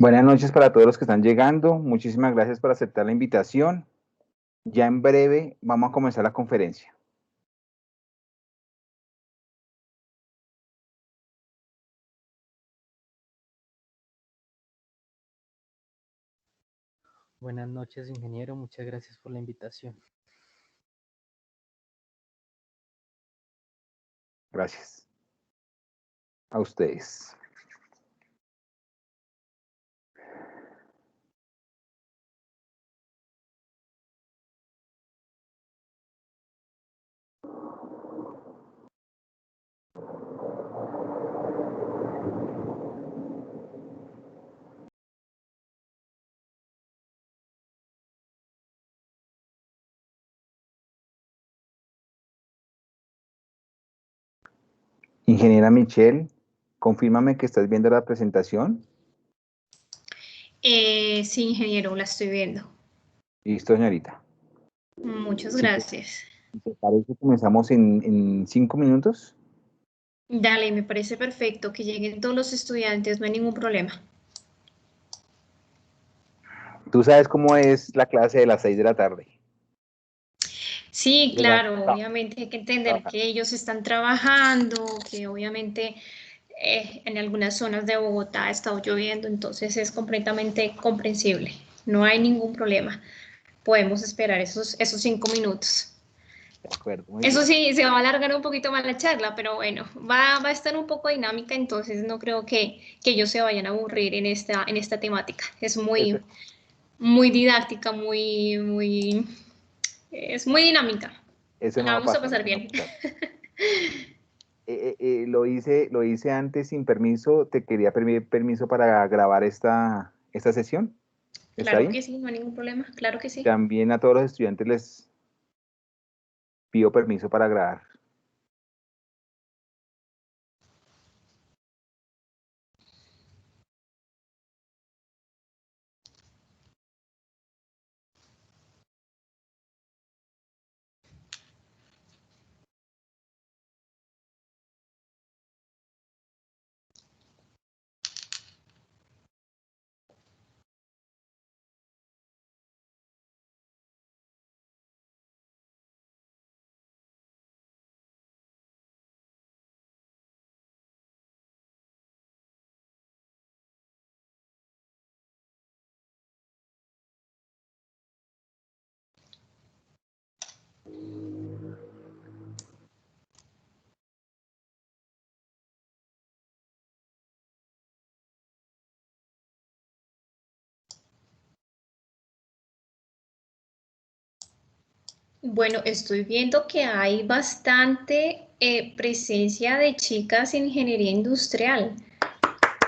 Buenas noches para todos los que están llegando. Muchísimas gracias por aceptar la invitación. Ya en breve vamos a comenzar la conferencia. Buenas noches, ingeniero. Muchas gracias por la invitación. Gracias. A ustedes. Ingeniera Michelle, confírmame que estás viendo la presentación. Sí, ingeniero, la estoy viendo. Listo, señorita. Muchas gracias. ¿Te parece? Comenzamos en 5 minutos. Dale, me parece perfecto que lleguen todos los estudiantes, no hay ningún problema. Tú sabes cómo es la clase de las 6 de la tarde. Sí, claro, obviamente hay que entender que ellos están trabajando, que obviamente en algunas zonas de Bogotá ha estado lloviendo, entonces es completamente comprensible. No hay ningún problema. Podemos esperar esos 5 minutos. De acuerdo, muy Eso bien. sí, se va a alargar un poquito más la charla, pero bueno, va a estar un poco dinámica, entonces no creo que ellos se vayan a aburrir en esta temática. Es Eso, muy didáctica, es muy dinámica. eso no La va a vamos a pasar, pasar eso no va a bien. pasar. Lo hice antes sin permiso. Te quería pedir permiso para grabar esta sesión. ¿Está Claro que bien? sí, no hay ningún problema, claro que sí. También a todos los estudiantes les pido permiso para grabar. Bueno, estoy viendo que hay bastante presencia de chicas en ingeniería industrial.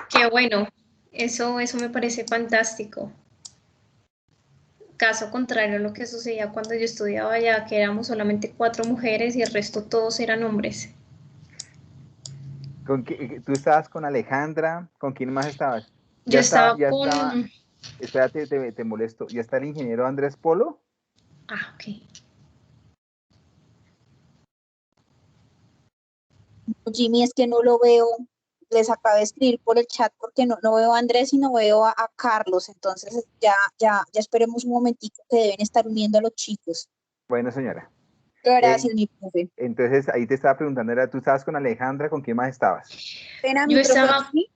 Qué bueno, eso me parece fantástico. Caso contrario a lo que sucedía cuando yo estudiaba allá, que éramos solamente 4 mujeres y el resto todos eran hombres. ¿Tú estabas con Alejandra? ¿Con quién más estabas? Yo estaba Ya estaba, con... espérate, te molesto. ¿Ya está el ingeniero Andrés Polo? Ah, ok. Jimmy, es que no lo veo. Les acabo de escribir por el chat porque no veo a Andrés y no veo a Carlos. Entonces ya esperemos un momentico que deben estar uniendo a los chicos. Bueno, señora. Gracias, mi profe. Entonces, ahí te estaba preguntando, ¿tú estabas con Alejandra? ¿Con quién más estabas? Pena, Yo mi profe, estaba... aquí.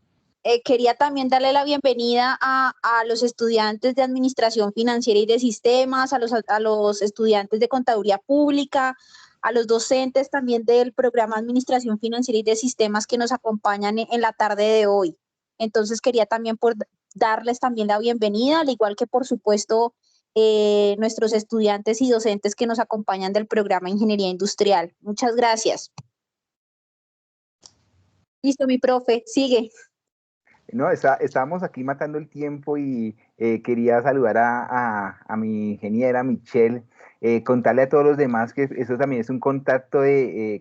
Quería también darle la bienvenida a los estudiantes de Administración Financiera y de Sistemas, a los estudiantes de Contaduría Pública, a los docentes también del programa Administración Financiera y de Sistemas que nos acompañan en la tarde de hoy. Entonces quería también darles también la bienvenida, al igual que por supuesto nuestros estudiantes y docentes que nos acompañan del programa Ingeniería Industrial. Muchas gracias. Listo, mi profe, sigue. No, estábamos aquí matando el tiempo y quería saludar a mi ingeniera Michelle, contarle a todos los demás que eso también es un contacto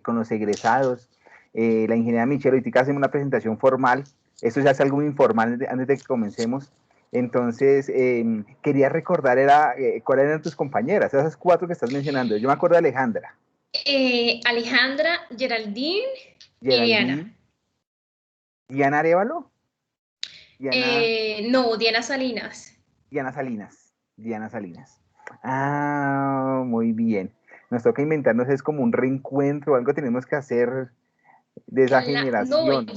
con los egresados. La ingeniera Michelle, ahorita hacemos una presentación formal, esto ya es algo informal antes de que comencemos. Entonces, quería recordar cuáles eran tus compañeras, esas 4 que estás mencionando. Yo me acuerdo de Alejandra. Alejandra, Geraldine y Diana. Geraldine. Diana Arevalo. Diana. No, Diana Salinas. Diana Salinas. Diana Salinas. Ah, muy bien. Nos toca inventarnos, es como un reencuentro, algo tenemos que hacer de esa No, generación.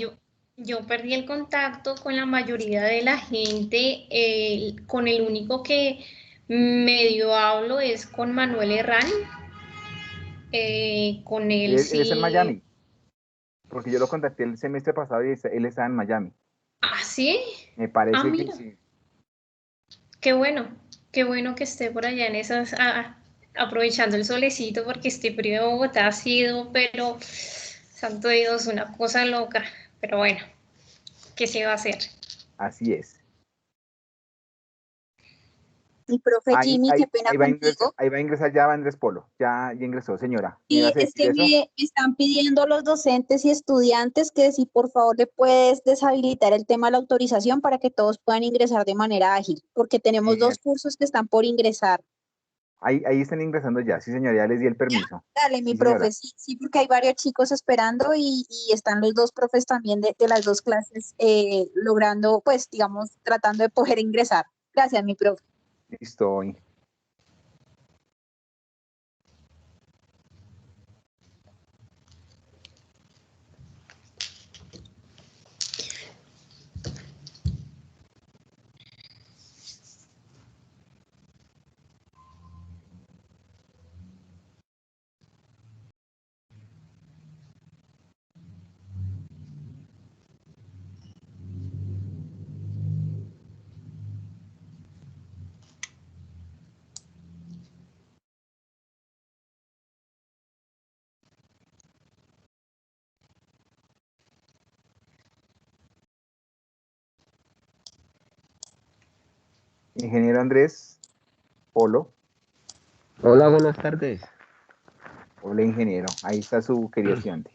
yo perdí el contacto con la mayoría de la gente. Con el único que medio hablo es con Manuel Herrán. Con él Él está en sí. Miami, porque yo lo contacté el semestre pasado y él está en Miami. Ah, sí. Me Ah, parece que mira. sí. Qué bueno. Qué bueno que esté por allá en esas. Aprovechando el solecito, porque este frío de Bogotá ha sido, pero. Santo Dios, una cosa loca. Pero bueno, ¿qué se va a hacer? Así es. Mi profe Jimmy, qué pena contigo. Ahí va a ingresar ya Andrés Polo. Ya ingresó, señora. ¿Me Sí, ibas a es decir que eso? me están pidiendo los docentes y estudiantes que si por favor le puedes deshabilitar el tema de la autorización para que todos puedan ingresar de manera ágil, porque tenemos Eh, 2 cursos que están por ingresar. ahí están ingresando ya. Sí, señora, ya les di el permiso. Dale, mi Sí, profe, señora. sí, porque hay varios chicos esperando y están los 2 profes también de las 2 clases logrando, pues, digamos, tratando de poder ingresar. Gracias, mi profe. Listo. Ingeniero Andrés Polo. Hola, buenas tardes. Hola, ingeniero. Ahí está su querido estudiante.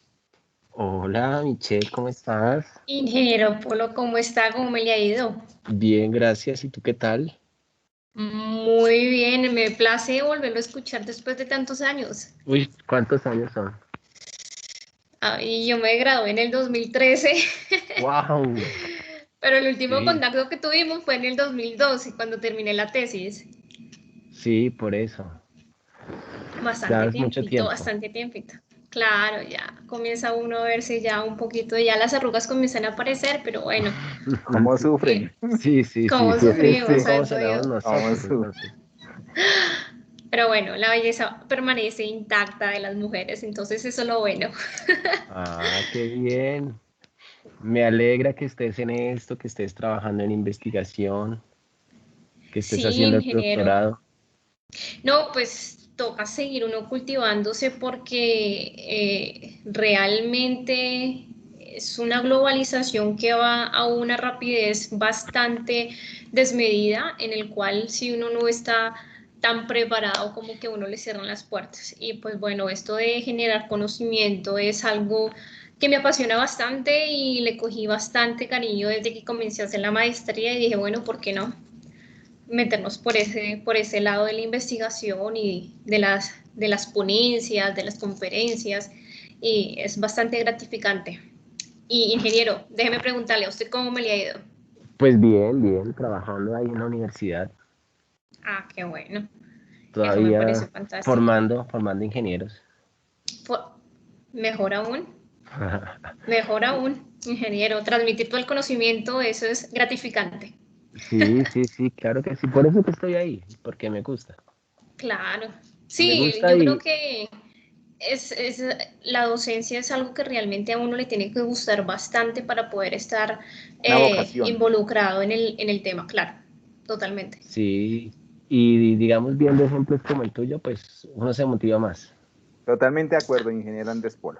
Hola, Michelle, ¿cómo estás? Ingeniero Polo, ¿cómo está? ¿Cómo me le ha ido? Bien, gracias. ¿Y tú qué tal? Muy bien, me place volverlo a escuchar después de tantos años. Uy, ¿cuántos años son? Y yo me gradué en el 2013, ¡Wow! pero el último Sí, contacto que tuvimos fue en el 2012, cuando terminé la tesis. sí, por eso. Ya es mucho tiempo. Bastante tiempito. Claro, ya comienza uno a verse ya un poquito, ya las arrugas comienzan a aparecer, pero bueno, ¿Cómo eh, sufren? Sí, sí, sí, cómo sí. Es que Sí, así sufrimos, es sí. como santo seremos Dios. ¿Cómo nosotros, sufren? entonces. Pero bueno, la belleza permanece intacta de las mujeres, entonces eso es lo bueno. Ah, qué bien. Me alegra que estés en esto, que estés trabajando en investigación, que estés Sí, haciendo tu ingeniero. doctorado. No, pues toca seguir uno cultivándose porque realmente es una globalización que va a una rapidez bastante desmedida, en el cual si uno no está tan preparado como que uno le cierran las puertas. Y pues bueno, esto de generar conocimiento es algo que me apasiona bastante y le cogí bastante cariño desde que comencé a hacer la maestría y dije, bueno, ¿por qué no meternos por ese lado de la investigación y de las ponencias, de las conferencias? Y es bastante gratificante. Y ingeniero, déjeme preguntarle a usted cómo me le ha ido. Pues bien, bien, trabajando ahí en la universidad, Ah, qué bueno. Eso me pareció todavía fantástico. formando ingenieros. Fue- Mejor aún, mejor aún, ingeniero. Transmitir todo el conocimiento, eso es gratificante. Sí, sí, sí, claro que sí. Por eso que estoy ahí, porque me gusta. Claro. Me Sí, gusta yo creo y que es, la docencia es algo que realmente a uno le tiene que gustar bastante para poder estar Una vocación. involucrado en el tema, claro, totalmente. sí, y digamos viendo ejemplos como el tuyo, pues uno se motiva más. Totalmente de acuerdo, ingeniero Andrés Polo.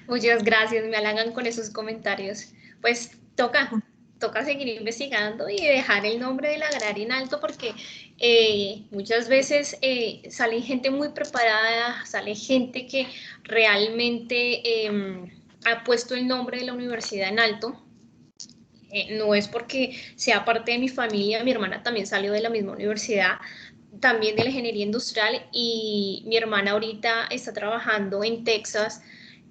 Muchas gracias, me halagan con esos comentarios. Pues toca seguir investigando y dejar el nombre de la agraria en alto porque muchas veces sale gente muy preparada, sale gente que realmente ha puesto el nombre de la universidad en alto. No es porque sea parte de mi familia, mi hermana también salió de la misma universidad, también de la ingeniería industrial, y mi hermana ahorita está trabajando en Texas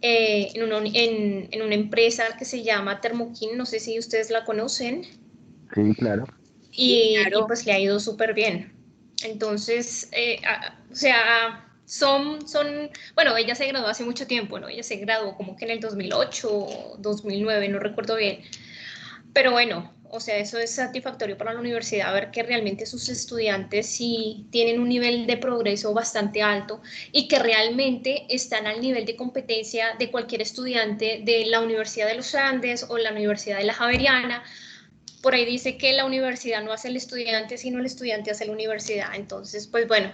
en una empresa que se llama Thermokin, no sé si ustedes la conocen, Sí, claro. Sí, y claro. pues le ha ido súper bien. Entonces, o sea, bueno, ella se graduó hace mucho tiempo, ¿no? Ella se graduó como que en el 2008 o 2009, no recuerdo bien. Pero bueno, o sea, eso es satisfactorio para la universidad, ver que realmente sus estudiantes sí tienen un nivel de progreso bastante alto y que realmente están al nivel de competencia de cualquier estudiante de la Universidad de los Andes o la Universidad de la Javeriana. Por ahí dice que la universidad no hace el estudiante, sino el estudiante hace la universidad. Entonces, pues bueno,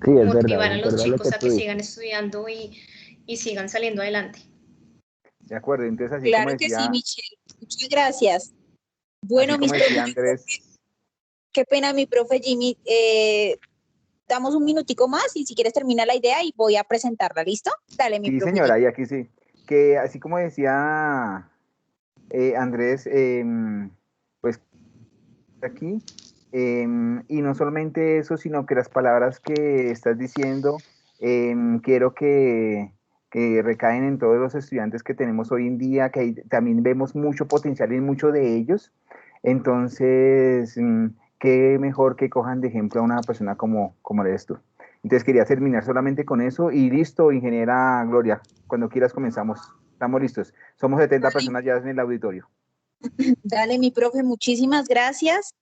Sí, motivar a es los verdad lo que chicos a tú que sigan dices. estudiando y sigan saliendo adelante. De acuerdo, entonces Claro que sí, Michelle. Muchas gracias. así Bueno, como mis profes, decía Andrés, qué pena, mi profe Jimmy. Damos un minutico más y si quieres termina la idea y voy a presentarla. ¿Listo? Dale, mi sí profe señora, Jimmy. y aquí sí, que así como decía Andrés, pues aquí, y no solamente eso, sino que las palabras que estás diciendo, quiero que recaen en todos los estudiantes que tenemos hoy en día, que también vemos mucho potencial en muchos de ellos. Entonces, qué mejor que cojan de ejemplo a una persona como eres tú. Entonces quería terminar solamente con eso y listo, ingeniera Gloria, cuando quieras comenzamos. Estamos listos. Somos 70 Dale, personas ya en el auditorio. dale, mi profe, muchísimas gracias.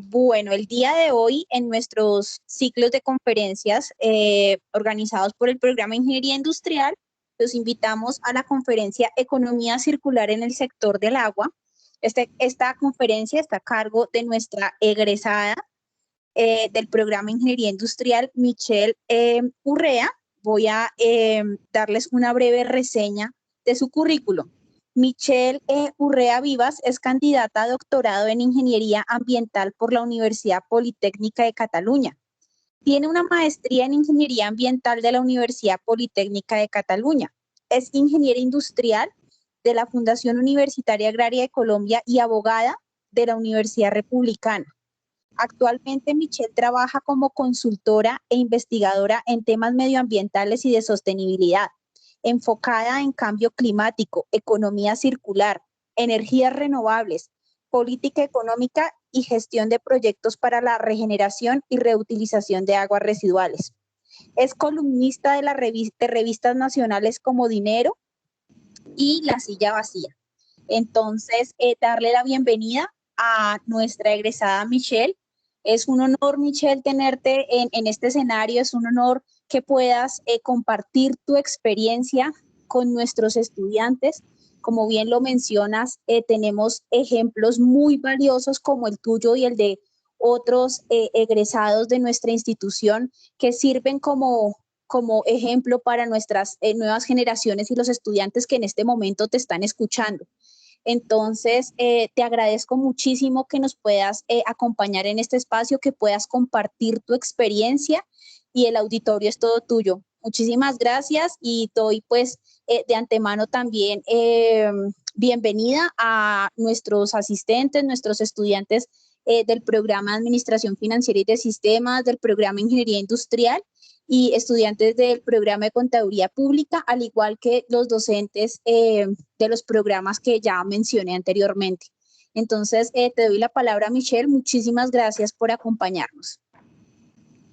Bueno, el día de hoy en nuestros ciclos de conferencias organizados por el programa Ingeniería Industrial, los invitamos a la conferencia Economía Circular en el Sector del Agua. Esta conferencia está a cargo de nuestra egresada del programa Ingeniería Industrial, Michelle Urrea. Voy a darles una breve reseña de su currículo. Michelle Urrea Vivas es candidata a doctorado en Ingeniería Ambiental por la Universidad Politécnica de Cataluña. Tiene una maestría en Ingeniería Ambiental de la Universidad Politécnica de Cataluña. Es ingeniera industrial de la Fundación Universitaria Agraria de Colombia y abogada de la Universidad Republicana. Actualmente Michelle trabaja como consultora e investigadora en temas medioambientales y de sostenibilidad, enfocada en cambio climático, economía circular, energías renovables, política económica y gestión de proyectos para la regeneración y reutilización de aguas residuales. Es columnista de revistas nacionales como Dinero y La Silla Vacía. Entonces, darle la bienvenida a nuestra egresada Michelle. Es un honor, Michelle, tenerte en este escenario. Es un honor que puedas compartir tu experiencia con nuestros estudiantes. Como bien lo mencionas, tenemos ejemplos muy valiosos como el tuyo y el de otros egresados de nuestra institución que sirven como ejemplo para nuestras nuevas generaciones y los estudiantes que en este momento te están escuchando. Entonces, te agradezco muchísimo que nos puedas acompañar en este espacio, que puedas compartir tu experiencia y el auditorio es todo tuyo. Muchísimas gracias y doy pues de antemano también bienvenida a nuestros asistentes, nuestros estudiantes del programa de Administración Financiera y de Sistemas, del programa de Ingeniería Industrial y estudiantes del programa de Contaduría Pública, al igual que los docentes de los programas que ya mencioné anteriormente. Entonces, te doy la palabra a Michelle. Muchísimas gracias por acompañarnos.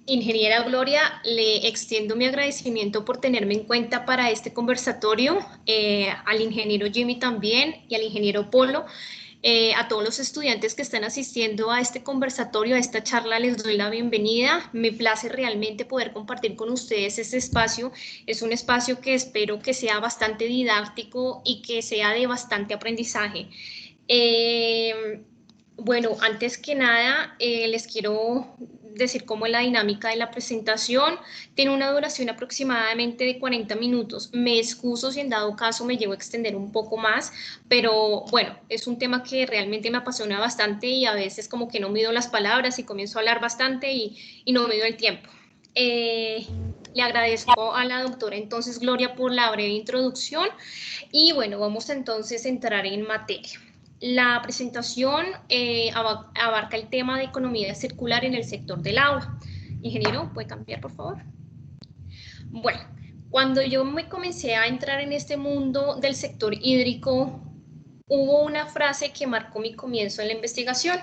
Ingeniera Gloria, le extiendo mi agradecimiento por tenerme en cuenta para este conversatorio, al ingeniero Jimmy también y al ingeniero Polo. A todos los estudiantes que están asistiendo a este conversatorio, a esta charla, les doy la bienvenida. Me place realmente poder compartir con ustedes este espacio. Es un espacio que espero que sea bastante didáctico y que sea de bastante aprendizaje. Bueno, antes que nada, les quiero decir cómo es la dinámica de la presentación. Tiene una duración aproximadamente de 40 minutos. Me excuso si en dado caso me llego a extender un poco más, pero bueno, es un tema que realmente me apasiona bastante y a veces como que no mido las palabras y comienzo a hablar bastante y no mido el tiempo. Le agradezco a la doctora entonces Gloria por la breve introducción y bueno, vamos entonces a entrar en materia. La presentación abarca el tema de economía circular en el sector del agua. Ingeniero, ¿puede cambiar, por favor? Bueno, cuando yo me comencé a entrar en este mundo del sector hídrico, hubo una frase que marcó mi comienzo en la investigación.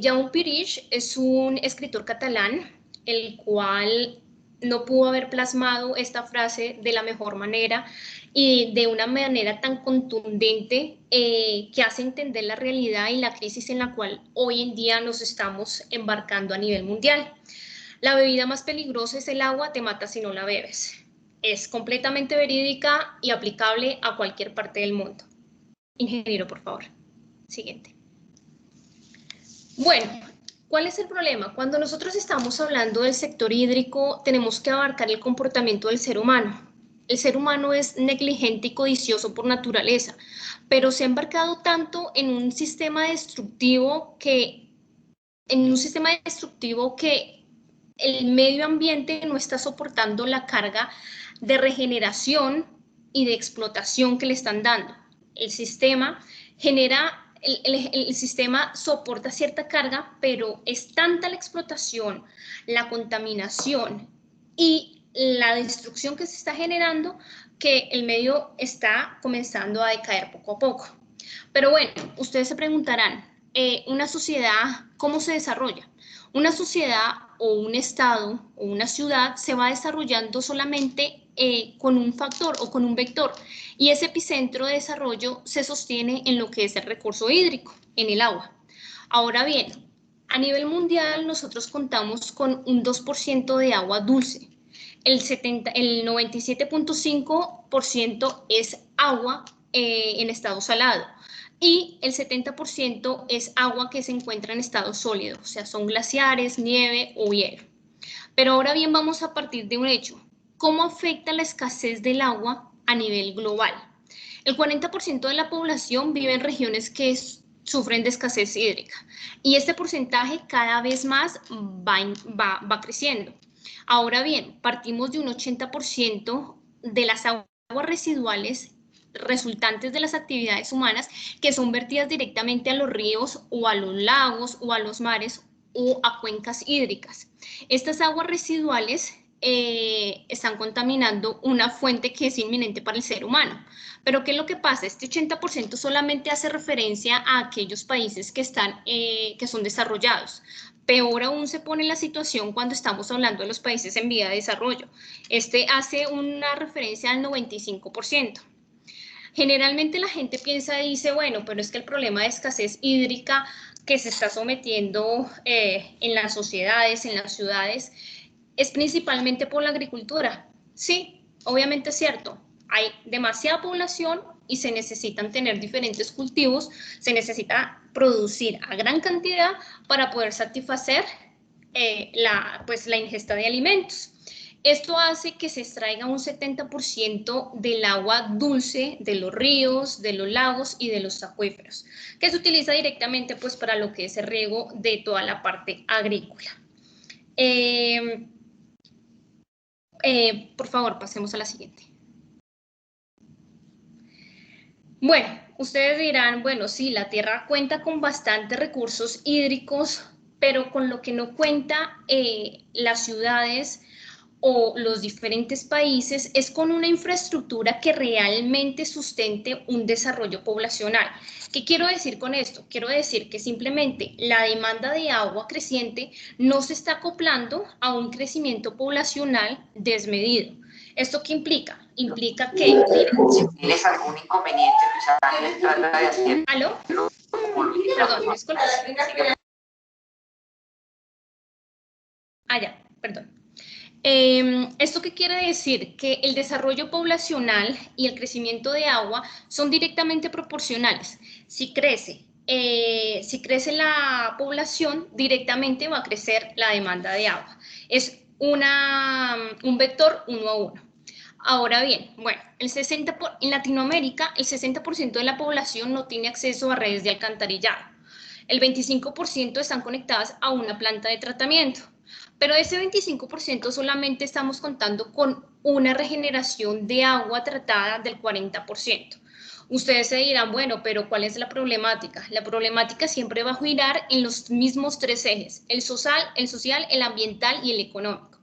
Jaume Pirich es un escritor catalán, el cual no pudo haber plasmado esta frase de la mejor manera y de una manera tan contundente que hace entender la realidad y la crisis en la cual hoy en día nos estamos embarcando a nivel mundial. La bebida más peligrosa es el agua, te mata si no la bebes. Es completamente verídica y aplicable a cualquier parte del mundo. Ingeniero, por favor. Siguiente. Bueno, ¿cuál es el problema? Cuando nosotros estamos hablando del sector hídrico, tenemos que abarcar el comportamiento del ser humano. El ser humano es negligente y codicioso por naturaleza, pero se ha embarcado tanto en un sistema destructivo que el medio ambiente no está soportando la carga de regeneración y de explotación que le están dando. El sistema soporta cierta carga, pero es tanta la explotación, la contaminación y la destrucción que se está generando que el medio está comenzando a decaer poco a poco. Pero bueno, ustedes se preguntarán, ¿una sociedad cómo se desarrolla? Una sociedad o un estado o una ciudad se va desarrollando solamente con un factor o con un vector y ese epicentro de desarrollo se sostiene en lo que es el recurso hídrico, en el agua. Ahora bien, a nivel mundial nosotros contamos con un 2% de agua dulce. El 97.5% es agua en estado salado y el 70% es agua que se encuentra en estado sólido, o sea, son glaciares, nieve o hielo. Pero ahora bien, vamos a partir de un hecho. ¿Cómo afecta la escasez del agua a nivel global? El 40% de la población vive en regiones que sufren de escasez hídrica y este porcentaje cada vez más va creciendo. Ahora bien, partimos de un 80% de las aguas residuales resultantes de las actividades humanas que son vertidas directamente a los ríos o a los lagos o a los mares o a cuencas hídricas. Estas aguas residuales están contaminando una fuente que es inminente para el ser humano. Pero ¿qué es lo que pasa? Este 80% solamente hace referencia a aquellos países que son desarrollados. Peor aún se pone la situación cuando estamos hablando de los países en vía de desarrollo. Este hace una referencia al 95%. Generalmente la gente piensa y dice, bueno, pero es que el problema de escasez hídrica que se está sometiendo en las sociedades, en las ciudades, es principalmente por la agricultura. Sí, obviamente es cierto. Hay demasiada población y se necesitan tener diferentes cultivos, se necesita producir a gran cantidad para poder satisfacer la ingesta de alimentos. Esto hace que se extraiga un 70% del agua dulce de los ríos, de los lagos y de los acuíferos, que se utiliza directamente pues, para lo que es el riego de toda la parte agrícola. Por favor, pasemos a la siguiente. Bueno, ustedes dirán, bueno, sí, la Tierra cuenta con bastantes recursos hídricos, pero con lo que no cuenta las ciudades o los diferentes países es con una infraestructura que realmente sustente un desarrollo poblacional. ¿Qué quiero decir con esto? Quiero decir que simplemente la demanda de agua creciente no se está acoplando a un crecimiento poblacional desmedido. ¿Esto qué implica? Implica que... Si tienes algún inconveniente, pues trata de hacer... ¿Aló? Perdón, disculpa. Ya, perdón. ¿Esto qué quiere decir? Que el desarrollo poblacional y el crecimiento de agua son directamente proporcionales. Si crece la población, directamente va a crecer la demanda de agua. Es un vector 1 a 1. Ahora bien, bueno, en Latinoamérica, el 60% de la población no tiene acceso a redes de alcantarillado. El 25% están conectadas a una planta de tratamiento. Pero de ese 25% solamente estamos contando con una regeneración de agua tratada del 40%. Ustedes se dirán, bueno, pero ¿cuál es la problemática? La problemática siempre va a girar en los mismos tres ejes, el social, el ambiental y el económico.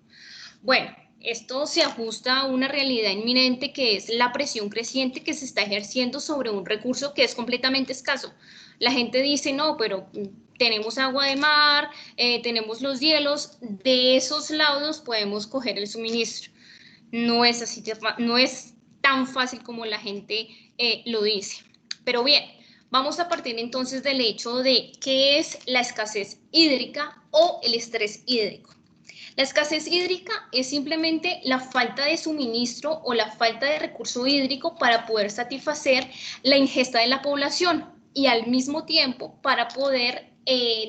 Bueno, esto se ajusta a una realidad inminente que es la presión creciente que se está ejerciendo sobre un recurso que es completamente escaso. La gente dice, no, pero tenemos agua de mar, tenemos los hielos, de esos laudos podemos coger el suministro. No es así, no es tan fácil como la gente lo dice. Pero bien, vamos a partir entonces del hecho de qué es la escasez hídrica o el estrés hídrico. La escasez hídrica es simplemente la falta de suministro o la falta de recurso hídrico para poder satisfacer la ingesta de la población y al mismo tiempo para poder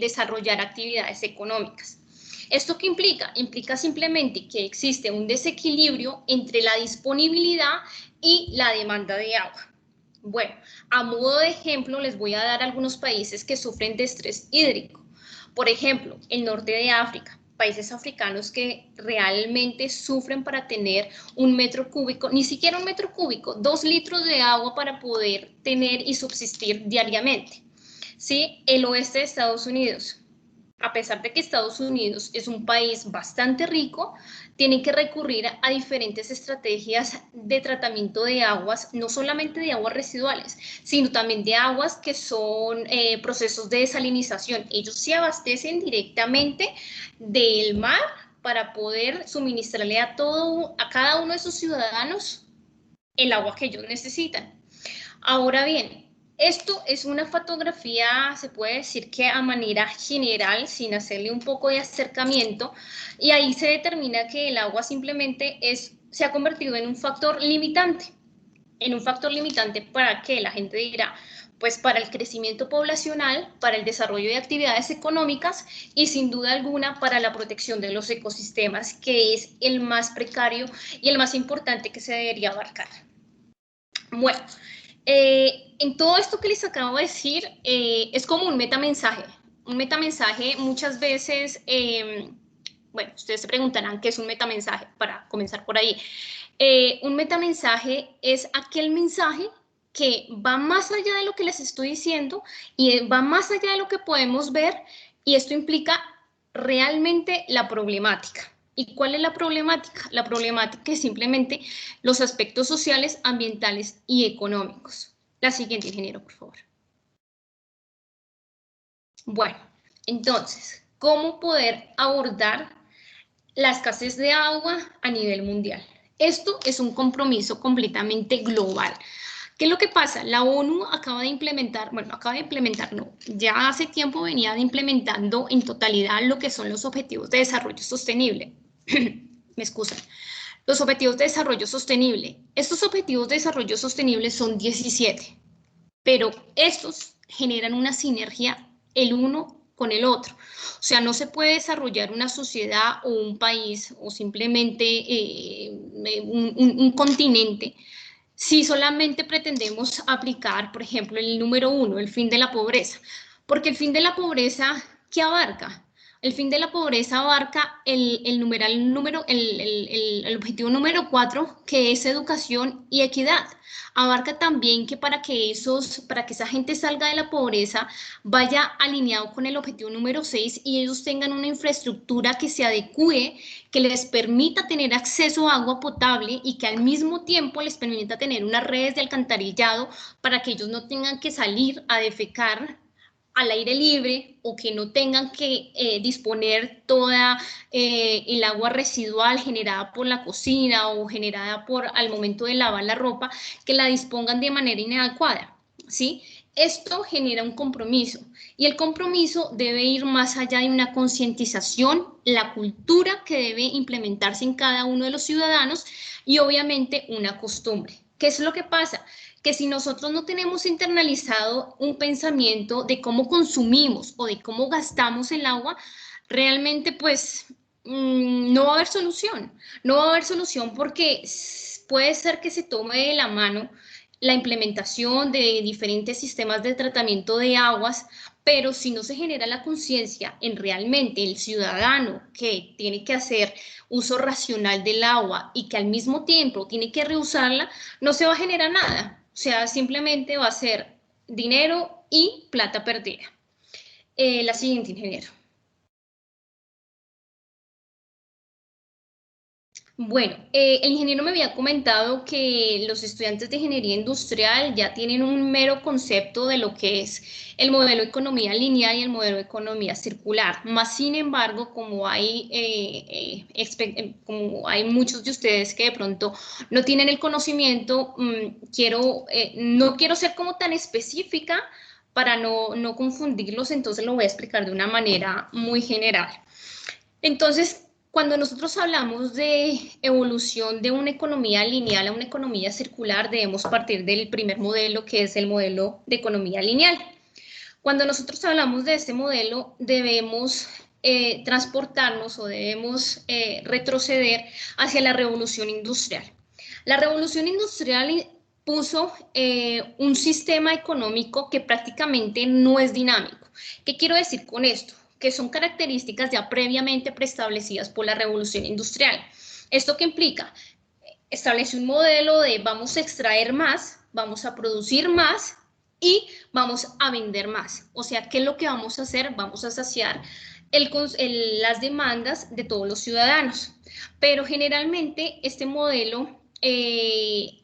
desarrollar actividades económicas. ¿Esto qué implica? Implica simplemente que existe un desequilibrio entre la disponibilidad y la demanda de agua. Bueno, a modo de ejemplo les voy a dar algunos países que sufren de estrés hídrico. Por ejemplo, el norte de África. Países africanos que realmente sufren para tener un metro cúbico, ni siquiera un metro cúbico, 2 litros de agua para poder tener y subsistir diariamente. ¿Sí? El oeste de Estados Unidos, a pesar de que Estados Unidos es un país bastante rico, tienen que recurrir a diferentes estrategias de tratamiento de aguas, no solamente de aguas residuales, sino también de aguas que son procesos de desalinización. Ellos se abastecen directamente del mar para poder suministrarle a cada uno de sus ciudadanos el agua que ellos necesitan. Ahora bien, esto es una fotografía, se puede decir que a manera general, sin hacerle un poco de acercamiento, y ahí se determina que el agua simplemente se ha convertido en un factor limitante. ¿En un factor limitante para qué? La gente dirá, pues para el crecimiento poblacional, para el desarrollo de actividades económicas y sin duda alguna para la protección de los ecosistemas, que es el más precario y el más importante que se debería abarcar. Bueno, en todo esto que les acabo de decir, es como un metamensaje. Un metamensaje muchas veces, bueno, ustedes se preguntarán qué es un metamensaje, para comenzar por ahí. Un metamensaje es aquel mensaje que va más allá de lo que les estoy diciendo y va más allá de lo que podemos ver, y esto implica realmente la problemática. ¿Y cuál es la problemática? La problemática es simplemente los aspectos sociales, ambientales y económicos. La siguiente, ingeniero, por favor. Bueno, entonces, ¿cómo poder abordar la escasez de agua a nivel mundial? Esto es un compromiso completamente global. ¿Qué es lo que pasa? La ONU acaba de implementar, bueno, acaba de implementar, no, ya hace tiempo venía implementando en totalidad lo que son los Objetivos de Desarrollo Sostenible. Me excusan. Los Objetivos de Desarrollo Sostenible. Estos Objetivos de Desarrollo Sostenible son 17, pero estos generan una sinergia el uno con el otro. O sea, no se puede desarrollar una sociedad o un país o simplemente un continente si solamente pretendemos aplicar, por ejemplo, el número 1, el fin de la pobreza. Porque el fin de la pobreza, ¿qué abarca? El fin de la pobreza abarca el objetivo número 4, que es educación y equidad. Abarca también que para que esa gente salga de la pobreza vaya alineado con el objetivo número 6 y ellos tengan una infraestructura que se adecue, que les permita tener acceso a agua potable y que al mismo tiempo les permita tener unas redes de alcantarillado para que ellos no tengan que salir a defecar al aire libre o que no tengan que disponer toda el agua residual generada por la cocina o generada al momento de lavar la ropa, que la dispongan de manera inadecuada, ¿sí? Esto genera un compromiso y el compromiso debe ir más allá de una concientización, la cultura que debe implementarse en cada uno de los ciudadanos y obviamente una costumbre. ¿Qué es lo que pasa? Que si nosotros no tenemos internalizado un pensamiento de cómo consumimos o de cómo gastamos el agua, realmente pues no va a haber solución. No va a haber solución porque puede ser que se tome de la mano la implementación de diferentes sistemas de tratamiento de aguas, pero si no se genera la conciencia en realmente el ciudadano que tiene que hacer uso racional del agua y que al mismo tiempo tiene que reusarla, no se va a generar nada. O sea, simplemente va a ser dinero y plata perdida. La siguiente, ingeniero. Bueno, el ingeniero me había comentado que los estudiantes de ingeniería industrial ya tienen un mero concepto de lo que es el modelo de economía lineal y el modelo de economía circular. Más sin embargo, como hay muchos de ustedes que de pronto no tienen el conocimiento, no quiero ser como tan específica para no confundirlos, entonces lo voy a explicar de una manera muy general. Entonces, cuando nosotros hablamos de evolución de una economía lineal a una economía circular, debemos partir del primer modelo, que es el modelo de economía lineal. Cuando nosotros hablamos de este modelo, debemos transportarnos o debemos retroceder hacia la revolución industrial. La revolución industrial puso un sistema económico que prácticamente no es dinámico. ¿Qué quiero decir con esto? Que son características ya previamente preestablecidas por la revolución industrial. ¿Esto qué implica? Establece un modelo de vamos a extraer más, vamos a producir más y vamos a vender más. O sea, ¿qué es lo que vamos a hacer? Vamos a saciar las demandas de todos los ciudadanos. Pero generalmente este modelo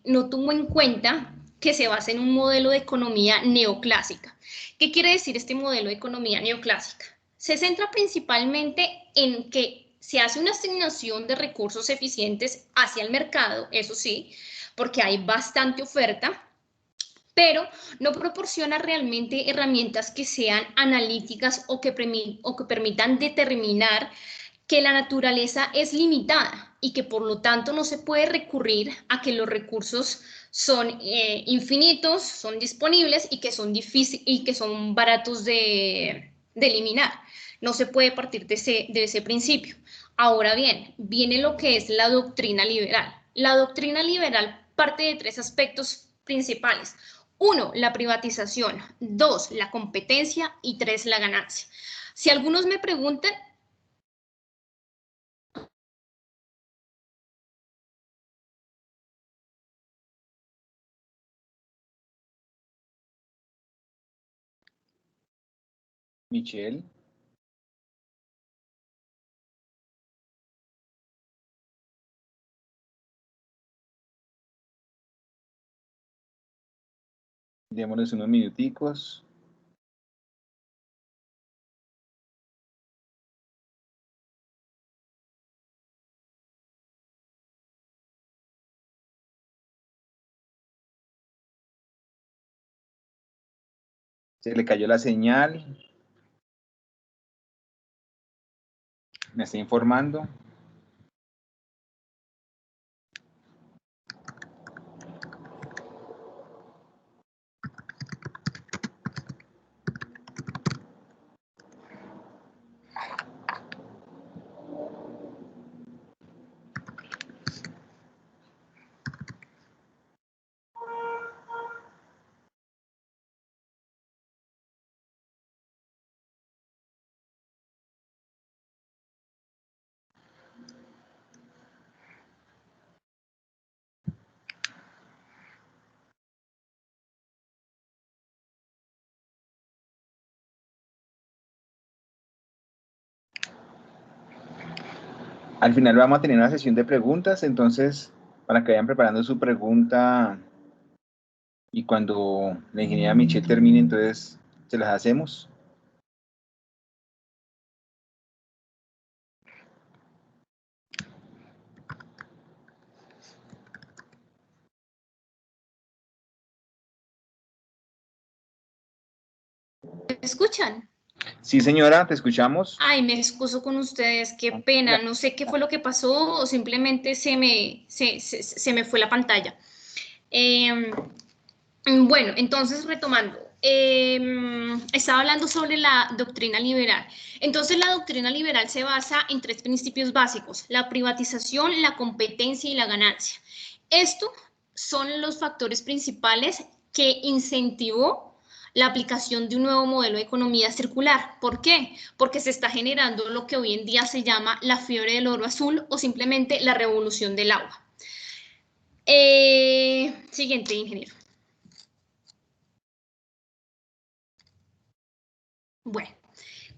no tuvo en cuenta que se basa en un modelo de economía neoclásica. ¿Qué quiere decir este modelo de economía neoclásica? Se centra principalmente en que se hace una asignación de recursos eficientes hacia el mercado, eso sí, porque hay bastante oferta, pero no proporciona realmente herramientas que sean analíticas o que permitan determinar que la naturaleza es limitada y que por lo tanto no se puede recurrir a que los recursos son infinitos, son disponibles y que son baratos de eliminar. No se puede partir de ese principio. Ahora bien, viene lo que es la doctrina liberal. La doctrina liberal parte de tres aspectos principales. 1, la privatización. 2, la competencia. Y 3, la ganancia. Si algunos me preguntan, Michelle. Démosles unos minuticos. Se le cayó la señal. Me está informando. Al final vamos a tener una sesión de preguntas, entonces, para que vayan preparando su pregunta y cuando la ingeniera Michelle termine, entonces se las hacemos. ¿me escuchan? Sí, señora, te escuchamos. Ay, me excuso con ustedes, qué pena, no sé qué fue lo que pasó o simplemente se me fue la pantalla. Bueno, entonces retomando, estaba hablando sobre la doctrina liberal. Entonces la doctrina liberal se basa en 3 principios básicos: la privatización, la competencia y la ganancia. Estos son los factores principales que incentivó la aplicación de un nuevo modelo de economía circular. ¿Por qué? Porque se está generando lo que hoy en día se llama la fiebre del oro azul o simplemente la revolución del agua. Siguiente, ingeniero. Bueno,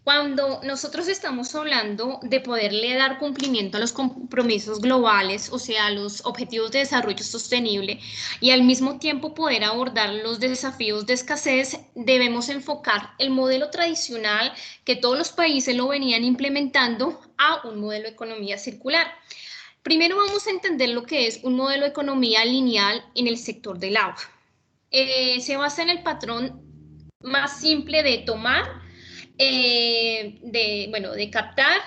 cuando nosotros estamos hablando de poderle dar cumplimiento a los compromisos globales, o sea, a los objetivos de desarrollo sostenible, y al mismo tiempo poder abordar los desafíos de escasez, debemos enfocar el modelo tradicional que todos los países lo venían implementando a un modelo de economía circular. Primero vamos a entender lo que es un modelo de economía lineal en el sector del agua. Se basa en el patrón más simple de tomar, de captar,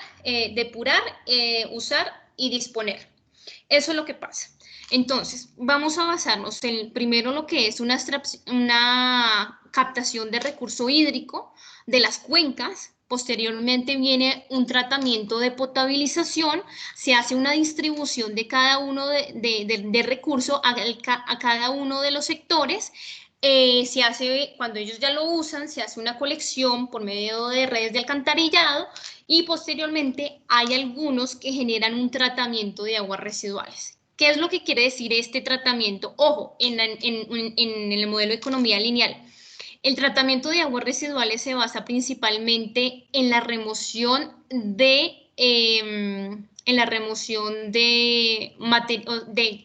depurar, usar y disponer. Eso es lo que pasa. Entonces, vamos a basarnos en primero lo que es una captación de recurso hídrico de las cuencas. Posteriormente viene un tratamiento de potabilización, se hace una distribución de cada uno de recursos a cada uno de los sectores. Se hace, cuando ellos ya lo usan, se hace una colección por medio de redes de alcantarillado y posteriormente hay algunos que generan un tratamiento de aguas residuales. ¿Qué es lo que quiere decir este tratamiento? Ojo, en el modelo de economía lineal. El tratamiento de aguas residuales se basa principalmente en la remoción de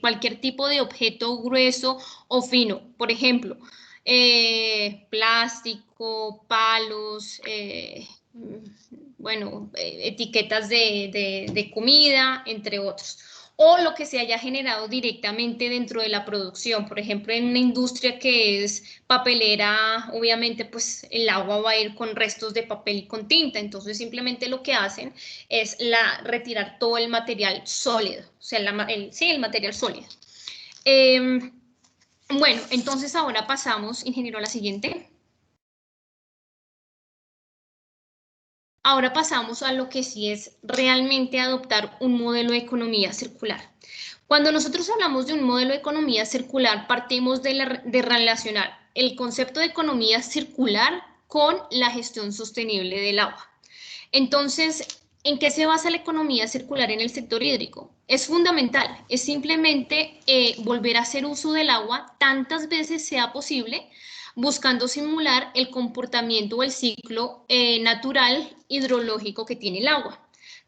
cualquier tipo de objeto grueso o fino. Por ejemplo, plástico, palos, etiquetas de comida, entre otros. O lo que se haya generado directamente dentro de la producción. Por ejemplo, en una industria que es papelera, obviamente, pues el agua va a ir con restos de papel y con tinta. Entonces, simplemente lo que hacen es retirar todo el material sólido, o sea, el material sólido. Bueno, entonces ahora pasamos, ingeniero, a la siguiente. Ahora pasamos a lo que sí es realmente adoptar un modelo de economía circular. Cuando nosotros hablamos de un modelo de economía circular, partimos de relacionar el concepto de economía circular con la gestión sostenible del agua. Entonces, ¿en qué se basa la economía circular en el sector hídrico? Es fundamental, es simplemente volver a hacer uso del agua tantas veces sea posible, buscando simular el comportamiento o el ciclo natural hidrológico que tiene el agua.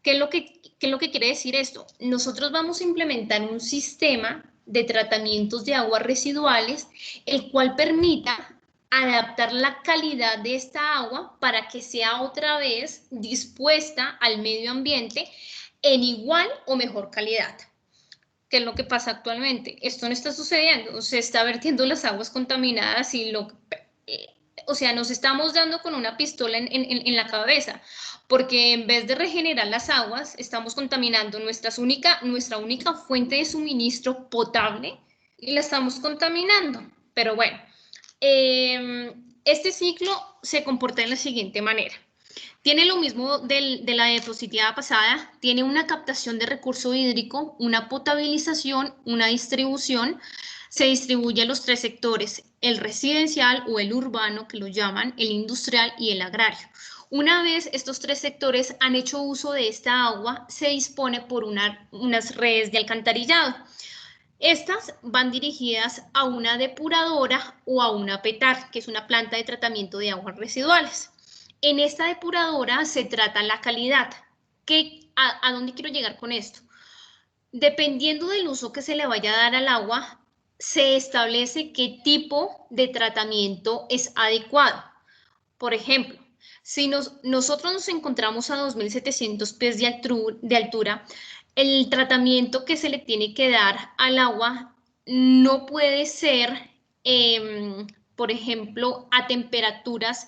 ¿Qué es lo que quiere decir esto? Nosotros vamos a implementar un sistema de tratamientos de aguas residuales, el cual permita adaptar la calidad de esta agua para que sea otra vez dispuesta al medio ambiente en igual o mejor calidad. ¿Qué es lo que pasa actualmente? Esto no está sucediendo, se está vertiendo las aguas contaminadas y o sea, nos estamos dando con una pistola en la cabeza, porque en vez de regenerar las aguas, estamos contaminando nuestra única fuente de suministro potable y la estamos contaminando. Pero bueno, este ciclo se comporta de la siguiente manera. Tiene lo mismo de la diapositiva pasada, tiene una captación de recurso hídrico, una potabilización, una distribución. Se distribuye a los tres sectores, el residencial o el urbano, que lo llaman, el industrial y el agrario. Una vez estos tres sectores han hecho uso de esta agua, se dispone por unas redes de alcantarillado. Estas van dirigidas a una depuradora o a una PETAR, que es una planta de tratamiento de aguas residuales. En esta depuradora se trata la calidad. ¿A dónde quiero llegar con esto? Dependiendo del uso que se le vaya a dar al agua, se establece qué tipo de tratamiento es adecuado. Por ejemplo, si nosotros nos encontramos a 2.700 pies de altura, el tratamiento que se le tiene que dar al agua no puede ser, por ejemplo, a temperaturas,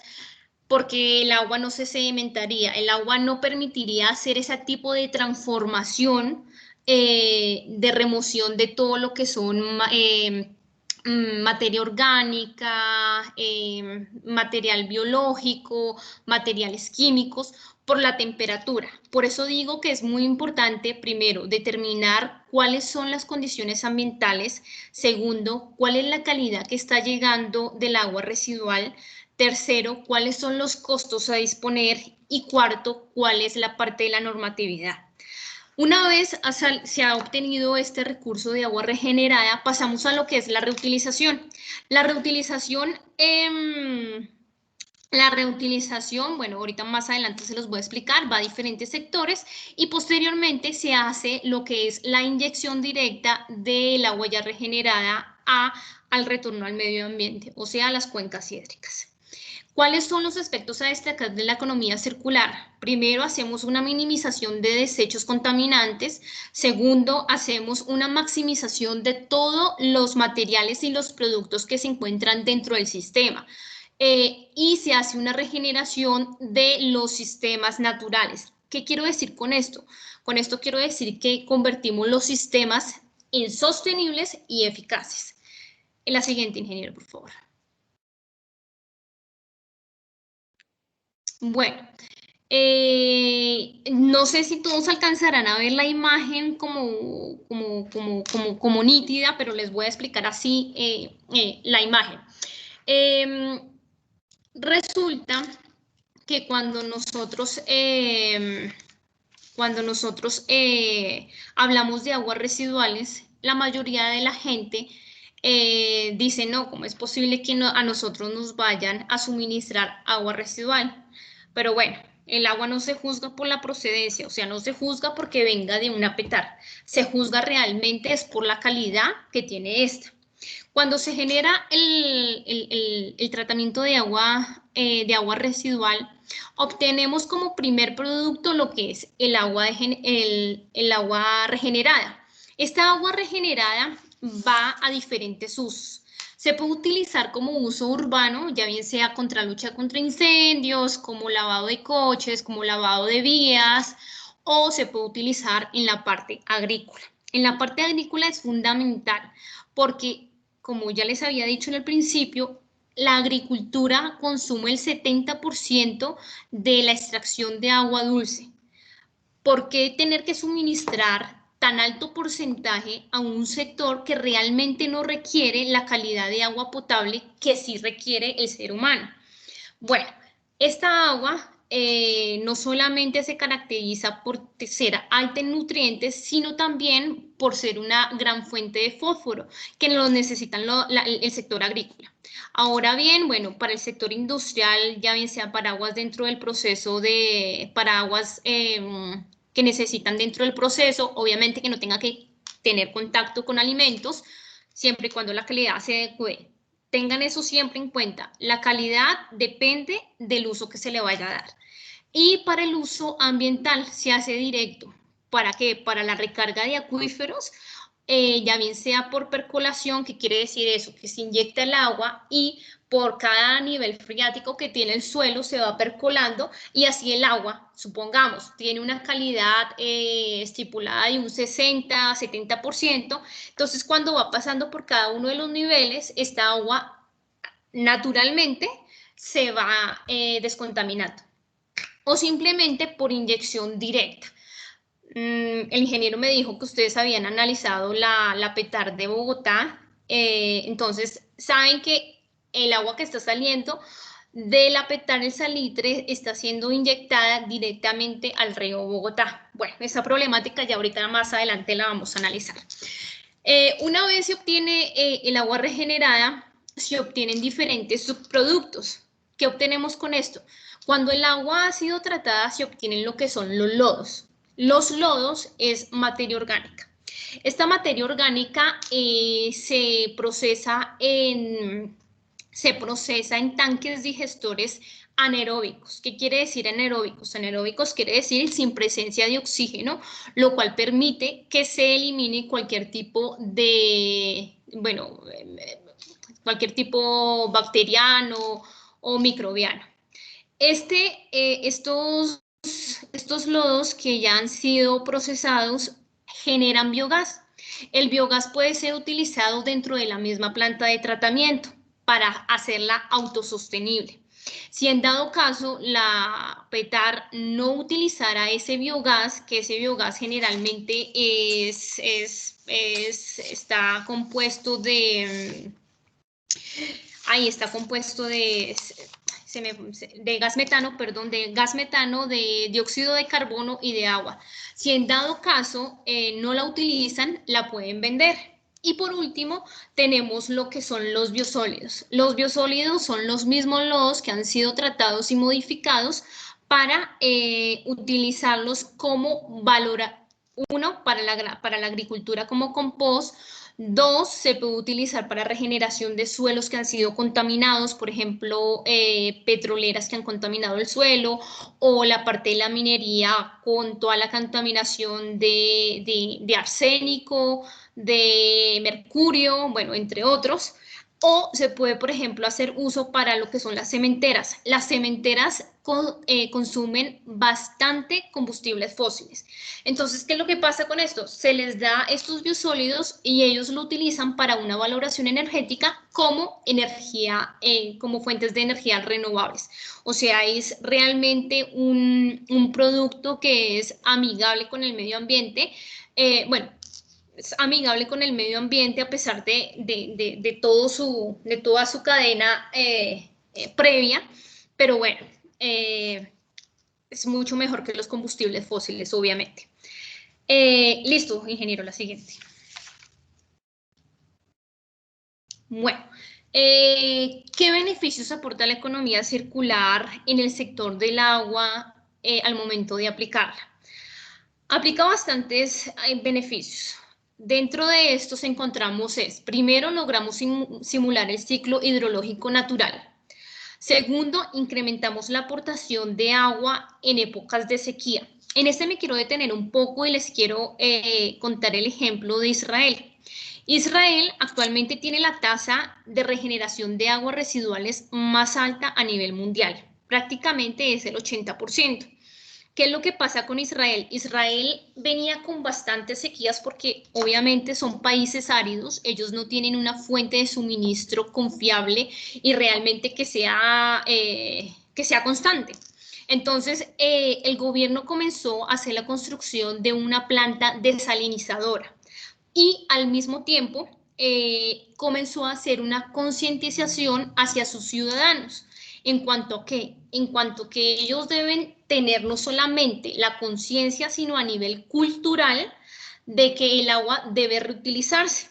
porque el agua no se sedimentaría, el agua no permitiría hacer ese tipo de transformación, de remoción de todo lo que son materia orgánica, material biológico, materiales químicos, por la temperatura. Por eso digo que es muy importante, primero, determinar cuáles son las condiciones ambientales. Segundo, cuál es la calidad que está llegando del agua residual. Tercero, cuáles son los costos a disponer. Y cuarto, cuál es la parte de la normatividad. Una vez se ha obtenido este recurso de agua regenerada, pasamos a lo que es la reutilización. La reutilización, bueno, ahorita más adelante se los voy a explicar, va a diferentes sectores y posteriormente se hace lo que es la inyección directa del agua ya regenerada al retorno al medio ambiente, o sea, a las cuencas hídricas. ¿Cuáles son los aspectos a destacar de la economía circular? Primero, hacemos una minimización de desechos contaminantes. Segundo, hacemos una maximización de todos los materiales y los productos que se encuentran dentro del sistema. Y se hace una regeneración de los sistemas naturales. ¿Qué quiero decir con esto? Con esto quiero decir que convertimos los sistemas en sostenibles y eficaces. En la siguiente, ingeniero, por favor. Bueno, no sé si todos alcanzarán a ver la imagen como nítida, pero les voy a explicar así la imagen. Resulta que cuando nosotros hablamos de aguas residuales, la mayoría de la gente dice, no, ¿cómo es posible que a nosotros nos vayan a suministrar agua residual? Pero bueno, el agua no se juzga por la procedencia, o sea, no se juzga porque venga de una PETAR, se juzga realmente es por la calidad que tiene esta. Cuando se genera el tratamiento de agua residual, obtenemos como primer producto lo que es el agua regenerada. Esta agua regenerada va a diferentes usos. Se puede utilizar como uso urbano, ya bien sea lucha contra incendios, como lavado de coches, como lavado de vías, o se puede utilizar en la parte agrícola. En la parte agrícola es fundamental porque, como ya les había dicho en el principio, la agricultura consume el 70% de la extracción de agua dulce. ¿Por qué tener que suministrar tan alto porcentaje a un sector que realmente no requiere la calidad de agua potable que sí requiere el ser humano. Bueno, esta agua no solamente se caracteriza por ser alta en nutrientes, sino también por ser una gran fuente de fósforo que lo necesitan el sector agrícola. Ahora bien, bueno, para el sector industrial, ya bien sea paraguas dentro del proceso de paraguas que necesitan dentro del proceso, obviamente que no tenga que tener contacto con alimentos, siempre y cuando la calidad se adecue. Tengan eso siempre en cuenta. La calidad depende del uso que se le vaya a dar. Y para el uso ambiental se hace directo. ¿Para qué? Para la recarga de acuíferos, ya bien sea por percolación, que quiere decir eso, que se inyecta el agua y por cada nivel freático que tiene el suelo se va percolando y así el agua, supongamos, tiene una calidad estipulada de un 60-70%, entonces cuando va pasando por cada uno de los niveles, esta agua naturalmente se va descontaminando o simplemente por inyección directa. El ingeniero me dijo que ustedes habían analizado la PETAR de Bogotá, entonces saben que el agua que está saliendo de la PETAR, el salitre, está siendo inyectada directamente al río Bogotá. Bueno, esa problemática ya ahorita más adelante la vamos a analizar. Una vez se obtiene el agua regenerada, se obtienen diferentes subproductos. ¿Qué obtenemos con esto? Cuando el agua ha sido tratada, se obtienen lo que son los lodos. Los lodos es materia orgánica. Esta materia orgánica se procesa en tanques digestores anaeróbicos. ¿Qué quiere decir anaeróbicos? Anaeróbicos quiere decir sin presencia de oxígeno, lo cual permite que se elimine cualquier tipo de, cualquier tipo bacteriano o microbiano. Estos lodos que ya han sido procesados generan biogás. El biogás puede ser utilizado dentro de la misma planta de tratamiento para hacerla autosostenible. Si en dado caso la PETAR no utilizara ese biogás, que ese biogás generalmente está compuesto de gas metano, de dióxido de carbono y de agua. Si en dado caso no la utilizan, la pueden vender. Y por último, tenemos lo que son los biosólidos. Los biosólidos son los mismos lodos que han sido tratados y modificados para utilizarlos como para la agricultura como compost. 2, se puede utilizar para regeneración de suelos que han sido contaminados, por ejemplo, petroleras que han contaminado el suelo, o la parte de la minería con toda la contaminación de arsénico, de mercurio, bueno, entre otros. O se puede, por ejemplo, hacer uso para lo que son las cementeras. Las cementeras consumen bastante combustibles fósiles. Entonces, ¿qué es lo que pasa con esto? Se les da estos biosólidos y ellos lo utilizan para una valoración energética como energía, como fuentes de energía renovables. O sea, es realmente un producto que es amigable con el medio ambiente. Es amigable con el medio ambiente a pesar de toda su cadena previa, pero bueno, es mucho mejor que los combustibles fósiles, obviamente. Listo, ingeniero, la siguiente. Bueno, ¿qué beneficios aporta la economía circular en el sector del agua al momento de aplicarla? Aplica bastantes beneficios. Dentro de estos encontramos primero, logramos simular el ciclo hidrológico natural. Segundo, incrementamos la aportación de agua en épocas de sequía. En este me quiero detener un poco y les quiero contar el ejemplo de Israel. Israel actualmente tiene la tasa de regeneración de aguas residuales más alta a nivel mundial. Prácticamente es el 80%. ¿Qué es lo que pasa con Israel? Israel venía con bastantes sequías porque obviamente son países áridos, ellos no tienen una fuente de suministro confiable y realmente que sea constante. Entonces, el gobierno comenzó a hacer la construcción de una planta desalinizadora y al mismo tiempo comenzó a hacer una concientización hacia sus ciudadanos en cuanto a que ellos deben tener no solamente la conciencia, sino a nivel cultural de que el agua debe reutilizarse.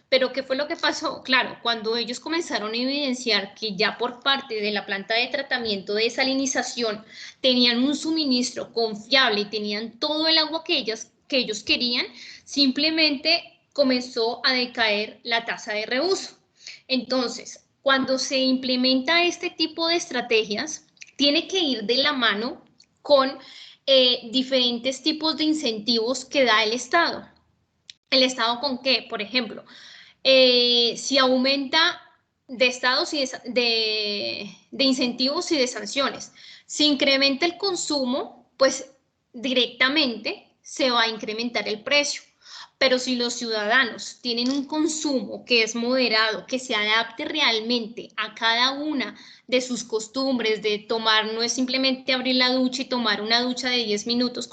Pero ¿qué fue lo que pasó? Claro, cuando ellos comenzaron a evidenciar que ya por parte de la planta de tratamiento de desalinización tenían un suministro confiable y tenían todo el agua que ellos querían, simplemente comenzó a decaer la tasa de reuso. Entonces, cuando se implementa este tipo de estrategias, tiene que ir de la mano con diferentes tipos de incentivos que da el Estado. ¿El Estado con qué? Por ejemplo, si aumenta de estados y de incentivos y de sanciones. Si incrementa el consumo, pues directamente se va a incrementar el precio. Pero si los ciudadanos tienen un consumo que es moderado, que se adapte realmente a cada una de sus costumbres, de tomar, no es simplemente abrir la ducha y tomar una ducha de 10 minutos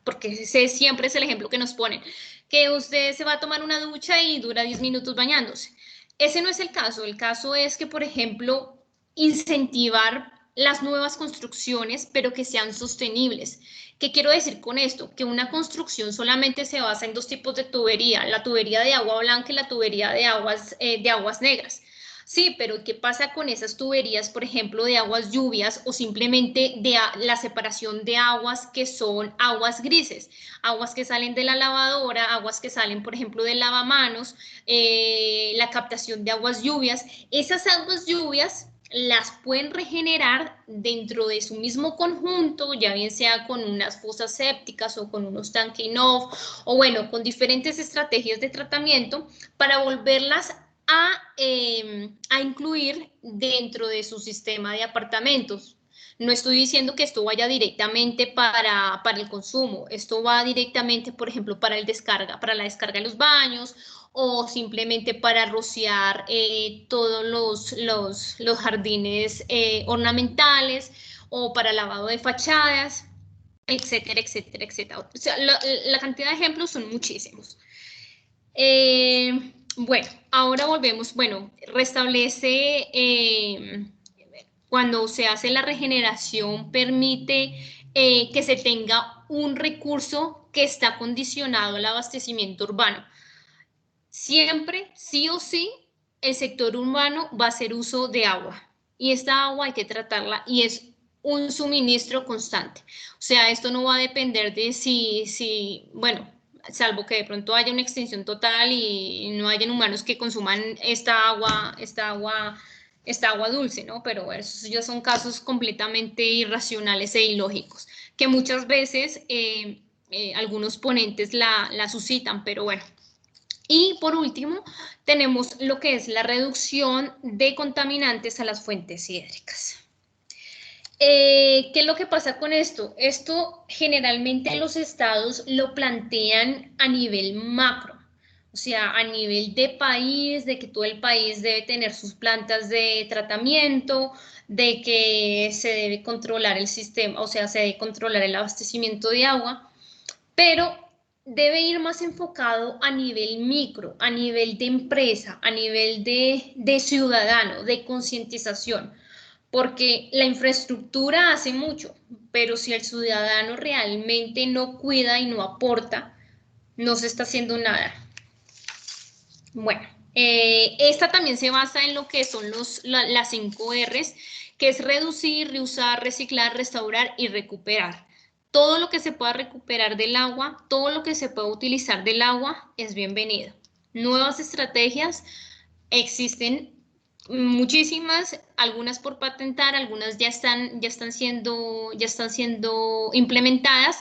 porque ese siempre es el ejemplo que nos ponen, que usted se va a tomar una ducha y dura 10 minutos bañándose. Ese no es el caso es que, por ejemplo, incentivar las nuevas construcciones, pero que sean sostenibles. ¿Qué quiero decir con esto? Que una construcción solamente se basa en dos tipos de tubería, la tubería de agua blanca y la tubería de aguas negras. Sí, pero ¿qué pasa con esas tuberías, por ejemplo, de aguas lluvias o simplemente de la separación de aguas que son aguas grises? Aguas que salen de la lavadora, aguas que salen, por ejemplo, del lavamanos, la captación de aguas lluvias. Esas aguas lluvias las pueden regenerar dentro de su mismo conjunto, ya bien sea con unas fosas sépticas o con unos tanques in-off, o bueno, con diferentes estrategias de tratamiento para volverlas a incluir dentro de su sistema de apartamentos. No estoy diciendo que esto vaya directamente para el consumo, esto va directamente, por ejemplo, para la descarga de los baños o simplemente para rociar todos los jardines ornamentales o para lavado de fachadas, etcétera, etcétera, etcétera. O sea, la cantidad de ejemplos son muchísimos. Bueno, ahora volvemos, bueno, restablece, cuando se hace la regeneración, permite que se tenga un recurso que está condicionado al abastecimiento urbano. Siempre, sí o sí, el sector urbano va a hacer uso de agua y esta agua hay que tratarla y es un suministro constante. O sea, esto no va a depender de bueno, salvo que de pronto haya una extinción total y no hayan humanos que consuman esta agua dulce, ¿no? Pero esos ya son casos completamente irracionales e ilógicos, que muchas veces algunos ponentes la suscitan, pero bueno. Y por último, tenemos lo que es la reducción de contaminantes a las fuentes hídricas. ¿Qué es lo que pasa con esto? Esto generalmente los estados lo plantean a nivel macro, o sea, a nivel de país, de que todo el país debe tener sus plantas de tratamiento, de que se debe controlar el sistema, o sea, se debe controlar el abastecimiento de agua, pero debe ir más enfocado a nivel micro, a nivel de empresa, a nivel de ciudadano, de concientización, porque la infraestructura hace mucho, pero si el ciudadano realmente no cuida y no aporta, no se está haciendo nada. Bueno, esta también se basa en lo que son las 5 R's, que es reducir, reusar, reciclar, restaurar y recuperar. Todo lo que se pueda recuperar del agua, todo lo que se pueda utilizar del agua es bienvenido. Nuevas estrategias existen muchísimas, algunas por patentar, algunas ya están siendo implementadas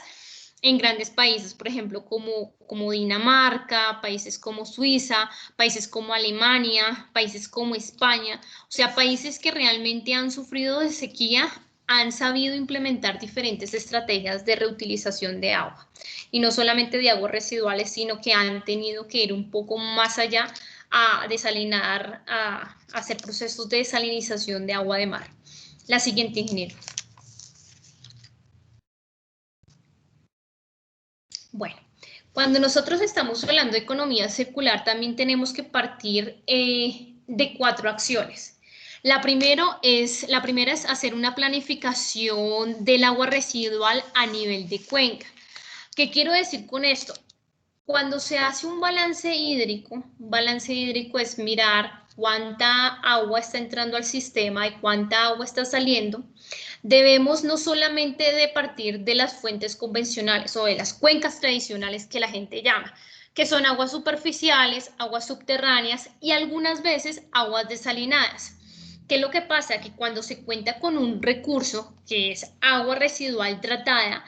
en grandes países, por ejemplo, como Dinamarca, países como Suiza, países como Alemania, países como España, o sea, países que realmente han sufrido de sequía, han sabido implementar diferentes estrategias de reutilización de agua. Y no solamente de aguas residuales, sino que han tenido que ir un poco más allá a desalinar, a hacer procesos de desalinización de agua de mar. La siguiente, ingeniero. Bueno, cuando nosotros estamos hablando de economía circular, también tenemos que partir de 4 acciones. La primera es hacer una planificación del agua residual a nivel de cuenca. ¿Qué quiero decir con esto? Cuando se hace un balance hídrico es mirar cuánta agua está entrando al sistema y cuánta agua está saliendo. Debemos no solamente de partir de las fuentes convencionales o de las cuencas tradicionales que la gente llama, que son aguas superficiales, aguas subterráneas y algunas veces aguas desalinadas. ¿Qué es lo que pasa? Que cuando se cuenta con un recurso que es agua residual tratada,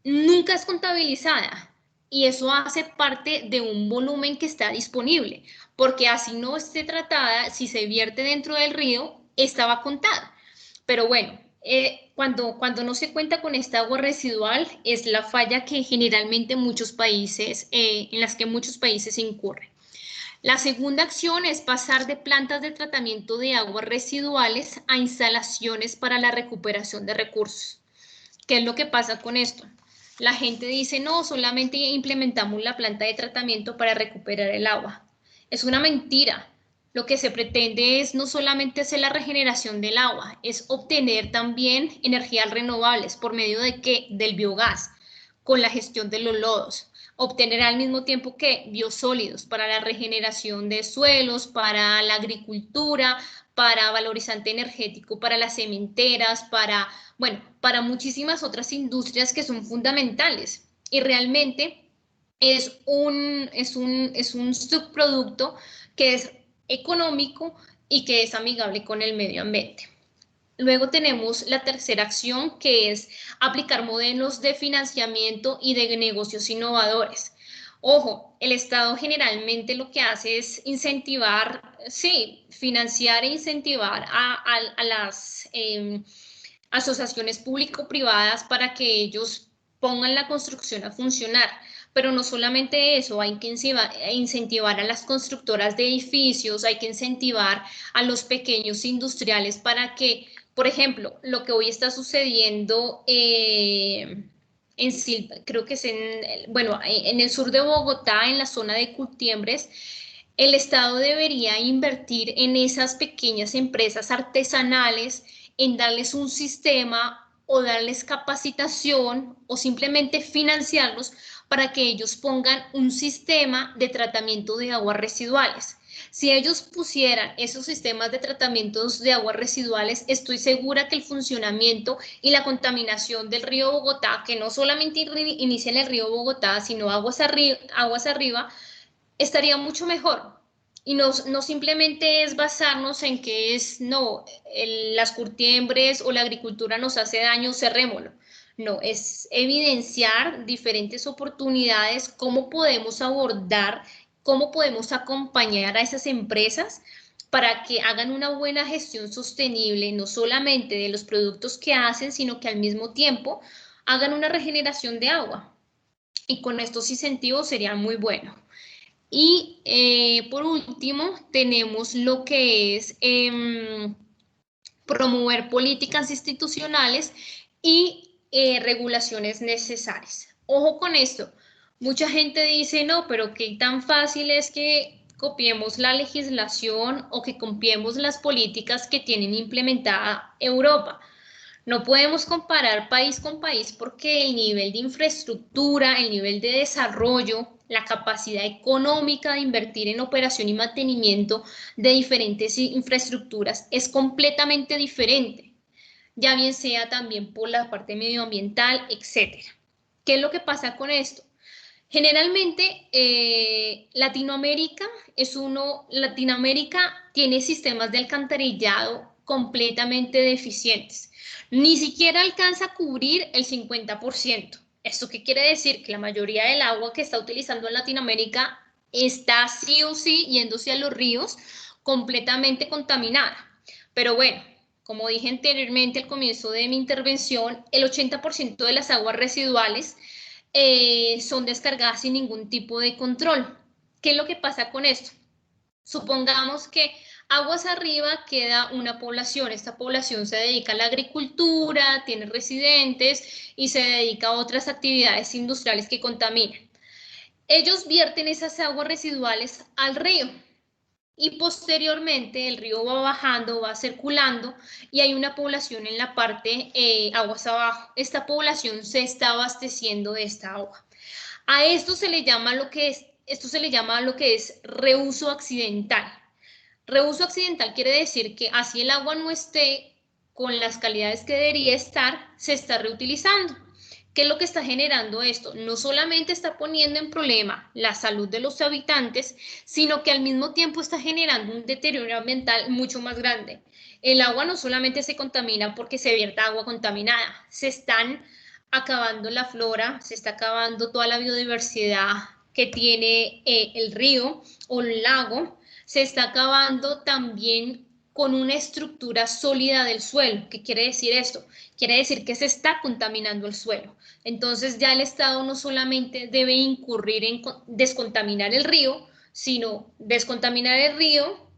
nunca es contabilizada y eso hace parte de un volumen que está disponible, porque así no esté tratada, si se vierte dentro del río, esta va contada. Pero bueno, cuando no se cuenta con esta agua residual es la falla que generalmente muchos países, en las que muchos países incurren. La segunda acción es pasar de plantas de tratamiento de aguas residuales a instalaciones para la recuperación de recursos. ¿Qué es lo que pasa con esto? La gente dice, no, solamente implementamos la planta de tratamiento para recuperar el agua. Es una mentira. Lo que se pretende es no solamente hacer la regeneración del agua, es obtener también energías renovables por medio de ¿qué? Del biogás, con la gestión de los lodos. Obtener al mismo tiempo que biosólidos para la regeneración de suelos, para la agricultura, para valorizante energético, para las cementeras, para muchísimas otras industrias que son fundamentales. Y realmente es un subproducto que es económico y que es amigable con el medio ambiente. Luego tenemos la tercera acción, que es aplicar modelos de financiamiento y de negocios innovadores. Ojo, el Estado generalmente lo que hace es incentivar, sí, financiar e incentivar a las asociaciones público-privadas para que ellos pongan la construcción a funcionar. Pero no solamente eso, hay que incentivar a las constructoras de edificios, hay que incentivar a los pequeños industriales para que, por ejemplo, lo que hoy está sucediendo en Silva, creo que es en el sur de Bogotá, en la zona de Cultiembres, el Estado debería invertir en esas pequeñas empresas artesanales, en darles un sistema o darles capacitación o simplemente financiarlos para que ellos pongan un sistema de tratamiento de aguas residuales. Si ellos pusieran esos sistemas de tratamientos de aguas residuales, estoy segura que el funcionamiento y la contaminación del río Bogotá, que no solamente inicia en el río Bogotá, sino aguas arriba, estaría mucho mejor. Y no simplemente es basarnos en que las curtiembres o la agricultura nos hace daño, cerrémoslo. No, es evidenciar diferentes oportunidades, cómo podemos abordar, cómo podemos acompañar a esas empresas para que hagan una buena gestión sostenible, no solamente de los productos que hacen, sino que al mismo tiempo hagan una regeneración de agua. Y con estos incentivos sería muy bueno. Y por último, tenemos lo que es promover políticas institucionales y regulaciones necesarias. Ojo con esto, mucha gente dice, no, pero qué tan fácil es que copiemos la legislación o que copiemos las políticas que tienen implementada Europa. No podemos comparar país con país porque el nivel de infraestructura, el nivel de desarrollo, la capacidad económica de invertir en operación y mantenimiento de diferentes infraestructuras es completamente diferente, ya bien sea también por la parte medioambiental, etc. ¿Qué es lo que pasa con esto? Generalmente Latinoamérica tiene sistemas de alcantarillado completamente deficientes. Ni siquiera alcanza a cubrir el 50%. ¿Esto qué quiere decir? Que la mayoría del agua que está utilizando en Latinoamérica está sí o sí yéndose a los ríos completamente contaminada. Pero bueno, como dije anteriormente al comienzo de mi intervención, el 80% de las aguas residuales son descargadas sin ningún tipo de control. ¿Qué es lo que pasa con esto? Supongamos que Aguas arriba queda una población. Esta población se dedica a la agricultura, tiene residentes y se dedica a otras actividades industriales que contaminan. Ellos vierten esas aguas residuales al río y posteriormente el río va bajando, va circulando y hay una población en la parte aguas abajo. Esta población se está abasteciendo de esta agua. A esto se le llama lo que es reuso accidental. Reuso accidental quiere decir que así el agua no esté con las calidades que debería estar, se está reutilizando. ¿Qué es lo que está generando esto? No solamente está poniendo en problema la salud de los habitantes, sino que al mismo tiempo está generando un deterioro ambiental mucho más grande. El agua no solamente se contamina porque se vierta agua contaminada, se están acabando la flora, se está acabando toda la biodiversidad que tiene el río o el lago, se está acabando también con una estructura sólida del suelo. ¿Qué quiere decir esto? Quiere decir que se está contaminando el suelo. Entonces ya el Estado no solamente debe incurrir en descontaminar el río, sino descontaminar el río,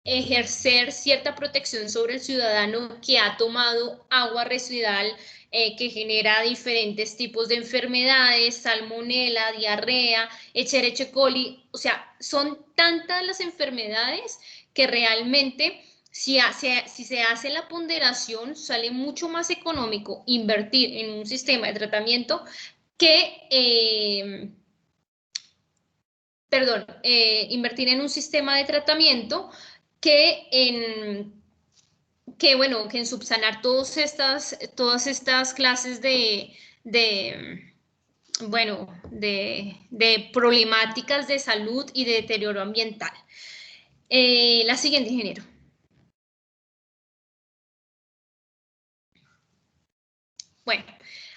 ejercer cierta protección sobre el ciudadano que ha tomado agua residual que genera diferentes tipos de enfermedades, salmonela, diarrea, Escherichia coli, o sea, son tantas las enfermedades que realmente si se hace la ponderación sale mucho más económico invertir en un sistema de tratamiento que, invertir en un sistema de tratamiento que en subsanar todas estas clases de problemáticas de salud y de deterioro ambiental. La siguiente, ingeniero. Bueno,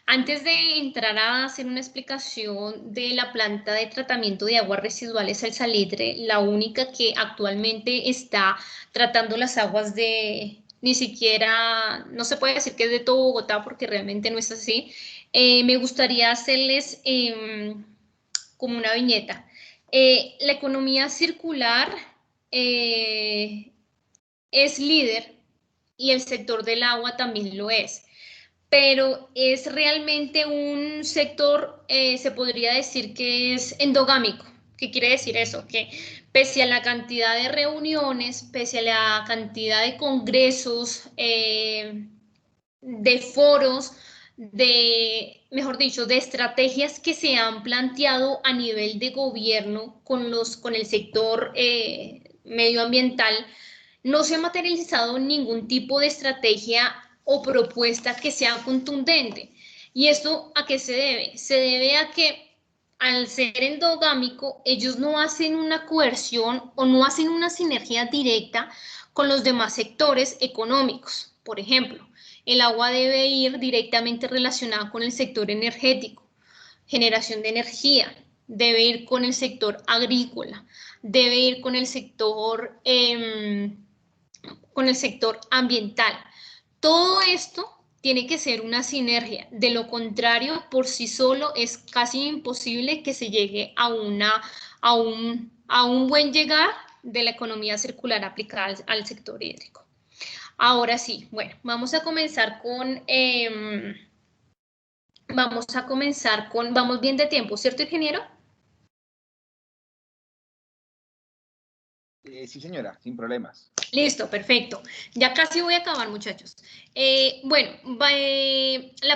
antes de entrar a hacer una explicación de la planta de tratamiento de aguas residuales El Salitre, la única que actualmente está tratando las aguas ni siquiera, no se puede decir que es de todo Bogotá porque realmente no es así, me gustaría hacerles como una viñeta. La economía circular es líder y el sector del agua también lo es, pero es realmente un sector, se podría decir que es endogámico. ¿Qué quiere decir eso? Que pese a la cantidad de reuniones, pese a la cantidad de congresos, de foros, mejor dicho, de estrategias que se han planteado a nivel de gobierno con el sector medioambiental, no se ha materializado ningún tipo de estrategia o propuesta que sea contundente. ¿Y esto a qué se debe? Se debe a que al ser endogámico, ellos no hacen una coerción o no hacen una sinergia directa con los demás sectores económicos. Por ejemplo, el agua debe ir directamente relacionada con el sector energético, generación de energía, debe ir con el sector agrícola, debe ir con el sector ambiental. Todo esto tiene que ser una sinergia. De lo contrario, por sí solo es casi imposible que se llegue a un buen llegar de la economía circular aplicada al sector hídrico. Ahora sí, bueno, vamos a comenzar vamos bien de tiempo, ¿cierto, ingeniero? Sí, señora, sin problemas. Listo, perfecto. Ya casi voy a acabar, muchachos. La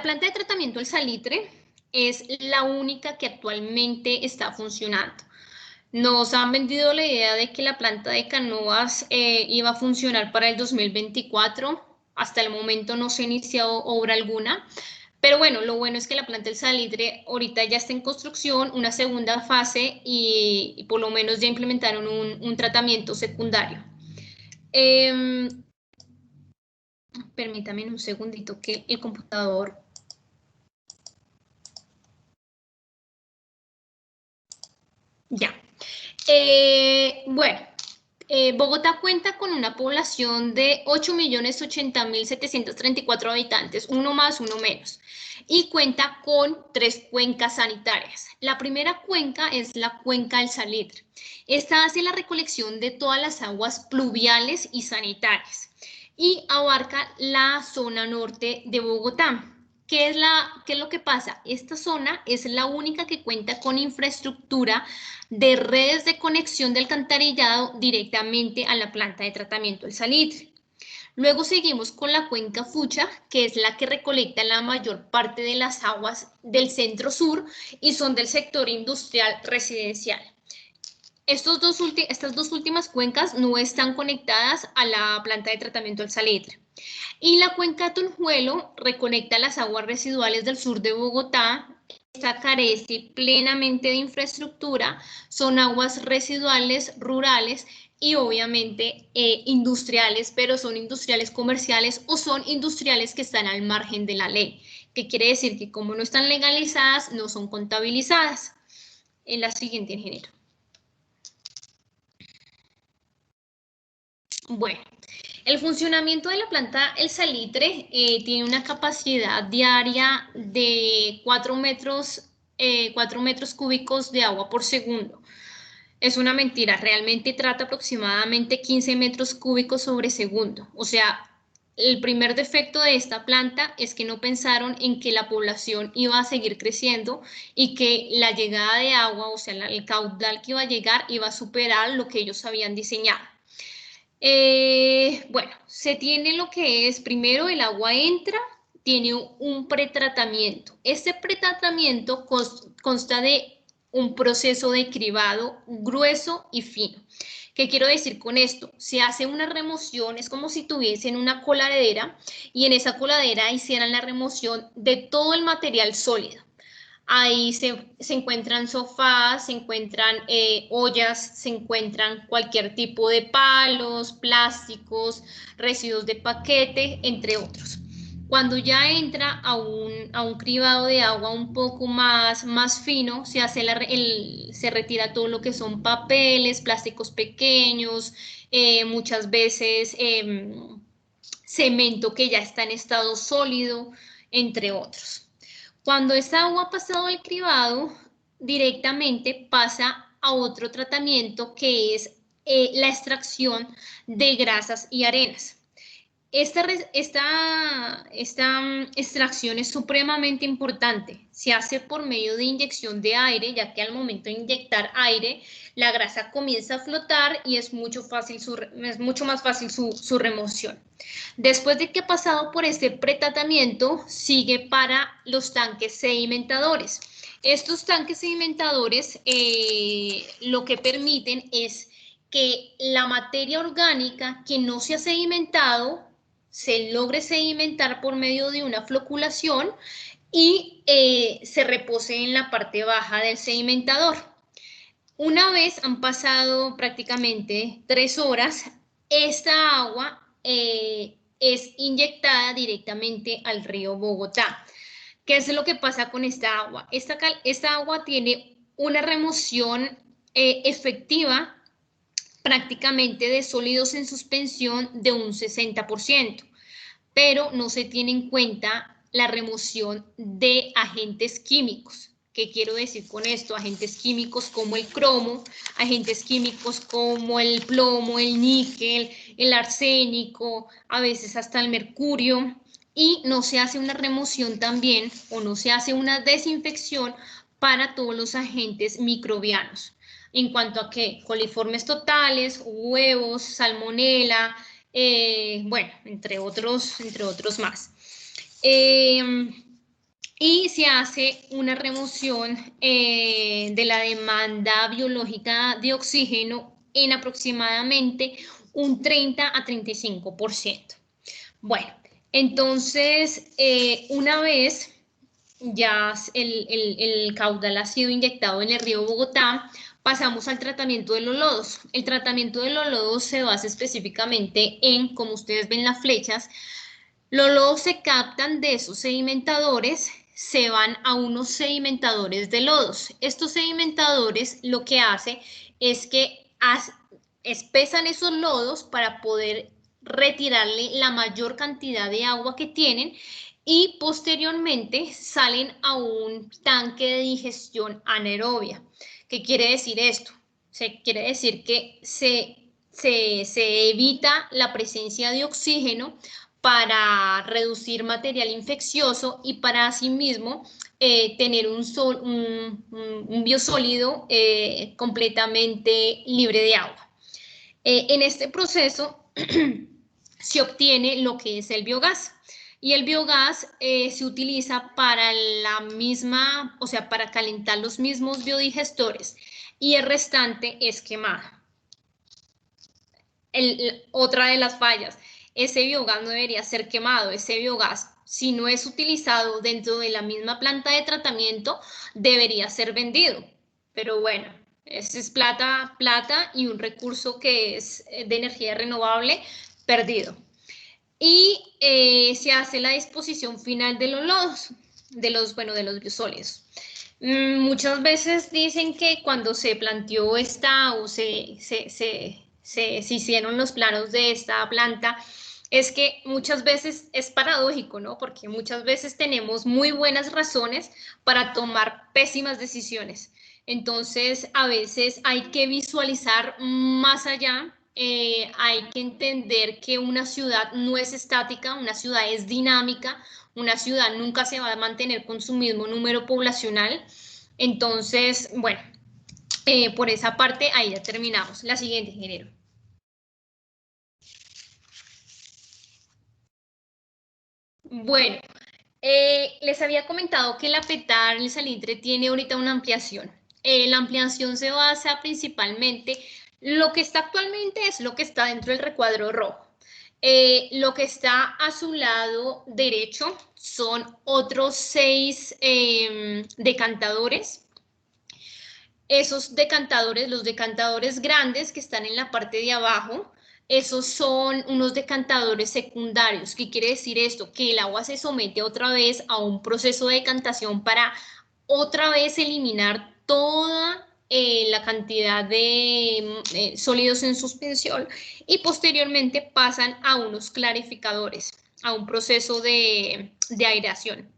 planta de tratamiento del salitre es la única que actualmente está funcionando. Nos han vendido la idea de que la planta de Canoas iba a funcionar para el 2024. Hasta el momento no se ha iniciado obra alguna. Pero bueno, lo bueno es que la planta del salitre ahorita ya está en construcción, una segunda fase y por lo menos ya implementaron un tratamiento secundario. Permítame un segundito que el computador... Ya. Bueno, Bogotá cuenta con una población de 8.080.734 habitantes, uno más, uno menos, y cuenta con 3 cuencas sanitarias. La primera cuenca es la cuenca del Salitre. Esta hace la recolección de todas las aguas pluviales y sanitarias y abarca la zona norte de Bogotá. ¿Qué es lo que pasa? Esta zona es la única que cuenta con infraestructura de redes de conexión de alcantarillado directamente a la planta de tratamiento del salitre. Luego seguimos con la cuenca Fucha, que es la que recolecta la mayor parte de las aguas del centro sur y son del sector industrial residencial. Estas dos últimas cuencas no están conectadas a la planta de tratamiento del salitre. Y la cuenca Tunjuelo recolecta las aguas residuales del sur de Bogotá. Esta carece plenamente de infraestructura, son aguas residuales rurales y obviamente industriales, pero son industriales comerciales o son industriales que están al margen de la ley, que quiere decir que como no están legalizadas, no son contabilizadas. En la siguiente, ingeniero. Bueno, el funcionamiento de la planta El Salitre tiene una capacidad diaria de 4 metros cúbicos de agua por segundo. Es una mentira, realmente trata aproximadamente 15 metros cúbicos sobre segundo. O sea, el primer defecto de esta planta es que no pensaron en que la población iba a seguir creciendo y que la llegada de agua, o sea, el caudal que iba a llegar iba a superar lo que ellos habían diseñado. Bueno, se tiene lo que es, primero el agua entra, tiene un pretratamiento. Este pretratamiento consta de un proceso de cribado grueso y fino. ¿Qué quiero decir con esto? Se hace una remoción, es como si tuviesen una coladera y en esa coladera hicieran la remoción de todo el material sólido. Ahí se encuentran sofás, se encuentran ollas, se encuentran cualquier tipo de palos, plásticos, residuos de paquete, entre otros. Cuando ya entra a un cribado de agua un poco más fino, se retira todo lo que son papeles, plásticos pequeños, muchas veces cemento que ya está en estado sólido, entre otros. Cuando esta agua ha pasado el cribado, directamente pasa a otro tratamiento que es la extracción de grasas y arenas. Esta extracción es supremamente importante. Se hace por medio de inyección de aire, ya que al momento de inyectar aire, la grasa comienza a flotar y es mucho más fácil su remoción. Después de que ha pasado por este pretratamiento, sigue para los tanques sedimentadores. Estos tanques sedimentadores lo que permiten es que la materia orgánica que no se ha sedimentado se logre sedimentar por medio de una floculación y se repose en la parte baja del sedimentador. Una vez han pasado prácticamente 3 horas, esta agua es inyectada directamente al río Bogotá. ¿Qué es lo que pasa con esta agua? Esta agua tiene una remoción efectiva prácticamente de sólidos en suspensión de un 60%, pero no se tiene en cuenta la remoción de agentes químicos. ¿Qué quiero decir con esto? Agentes químicos como el cromo, agentes químicos como el plomo, el níquel, el arsénico, a veces hasta el mercurio, y no se hace una remoción también o no se hace una desinfección para todos los agentes microbianos. En cuanto a qué, coliformes totales, huevos, salmonela, bueno, entre otros más. Y se hace una remoción de la demanda biológica de oxígeno en aproximadamente un 30 a 35%. Bueno, entonces, una vez ya el caudal ha sido inyectado en el río Bogotá, pasamos al tratamiento de los lodos. El tratamiento de los lodos se basa específicamente en, como ustedes ven las flechas, los lodos se captan de esos sedimentadores, se van a unos sedimentadores de lodos. Estos sedimentadores lo que hace es que espesan esos lodos para poder retirarle la mayor cantidad de agua que tienen y posteriormente salen a un tanque de digestión anaerobia. ¿Qué quiere decir esto? Quiere decir que se evita la presencia de oxígeno para reducir material infeccioso y para asimismo tener un biosólido completamente libre de agua. En este proceso se obtiene lo que es el biogás. Y el biogás se utiliza para para calentar los mismos biodigestores y el restante es quemado. Otra de las fallas, ese biogás no debería ser quemado, ese biogás, si no es utilizado dentro de la misma planta de tratamiento, debería ser vendido. Pero bueno, eso es plata y un recurso que es de energía renovable perdido. Y se hace la disposición final de los lodos, de los biosólidos. Muchas veces dicen que cuando se planteó se hicieron los planos de esta planta, es que muchas veces es paradójico, ¿no? Porque muchas veces tenemos muy buenas razones para tomar pésimas decisiones. Entonces, a veces hay que visualizar más allá. Hay que entender que una ciudad no es estática, una ciudad es dinámica, una ciudad nunca se va a mantener con su mismo número poblacional. Entonces, bueno, por esa parte ahí ya terminamos. La siguiente, ingeniero. Bueno, les había comentado que la PETAR, el Salitre, tiene ahorita una ampliación. La ampliación se basa principalmente, lo que está actualmente es lo que está dentro del recuadro rojo. Lo que está a su lado derecho son otros 6 decantadores. Esos decantadores, los decantadores grandes que están en la parte de abajo, esos son unos decantadores secundarios. ¿Qué quiere decir esto? Que el agua se somete otra vez a un proceso de decantación para otra vez eliminar toda la cantidad de sólidos en suspensión y posteriormente pasan a unos clarificadores, a un proceso de aireación.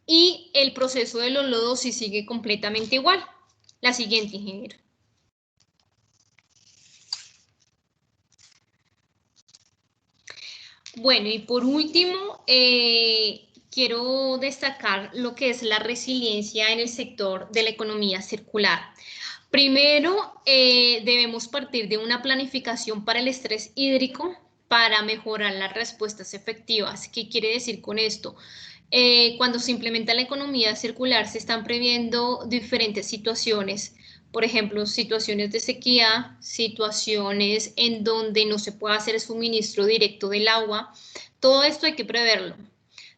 Y el proceso de los lodos sí sigue completamente igual. La siguiente, ingeniero. Bueno, y por último, quiero destacar lo que es la resiliencia en el sector de la economía circular. Primero, debemos partir de una planificación para el estrés hídrico para mejorar las respuestas efectivas. ¿Qué quiere decir con esto? Cuando se implementa la economía circular, se están previendo diferentes situaciones. Por ejemplo, situaciones de sequía, situaciones en donde no se puede hacer suministro directo del agua. Todo esto hay que preverlo.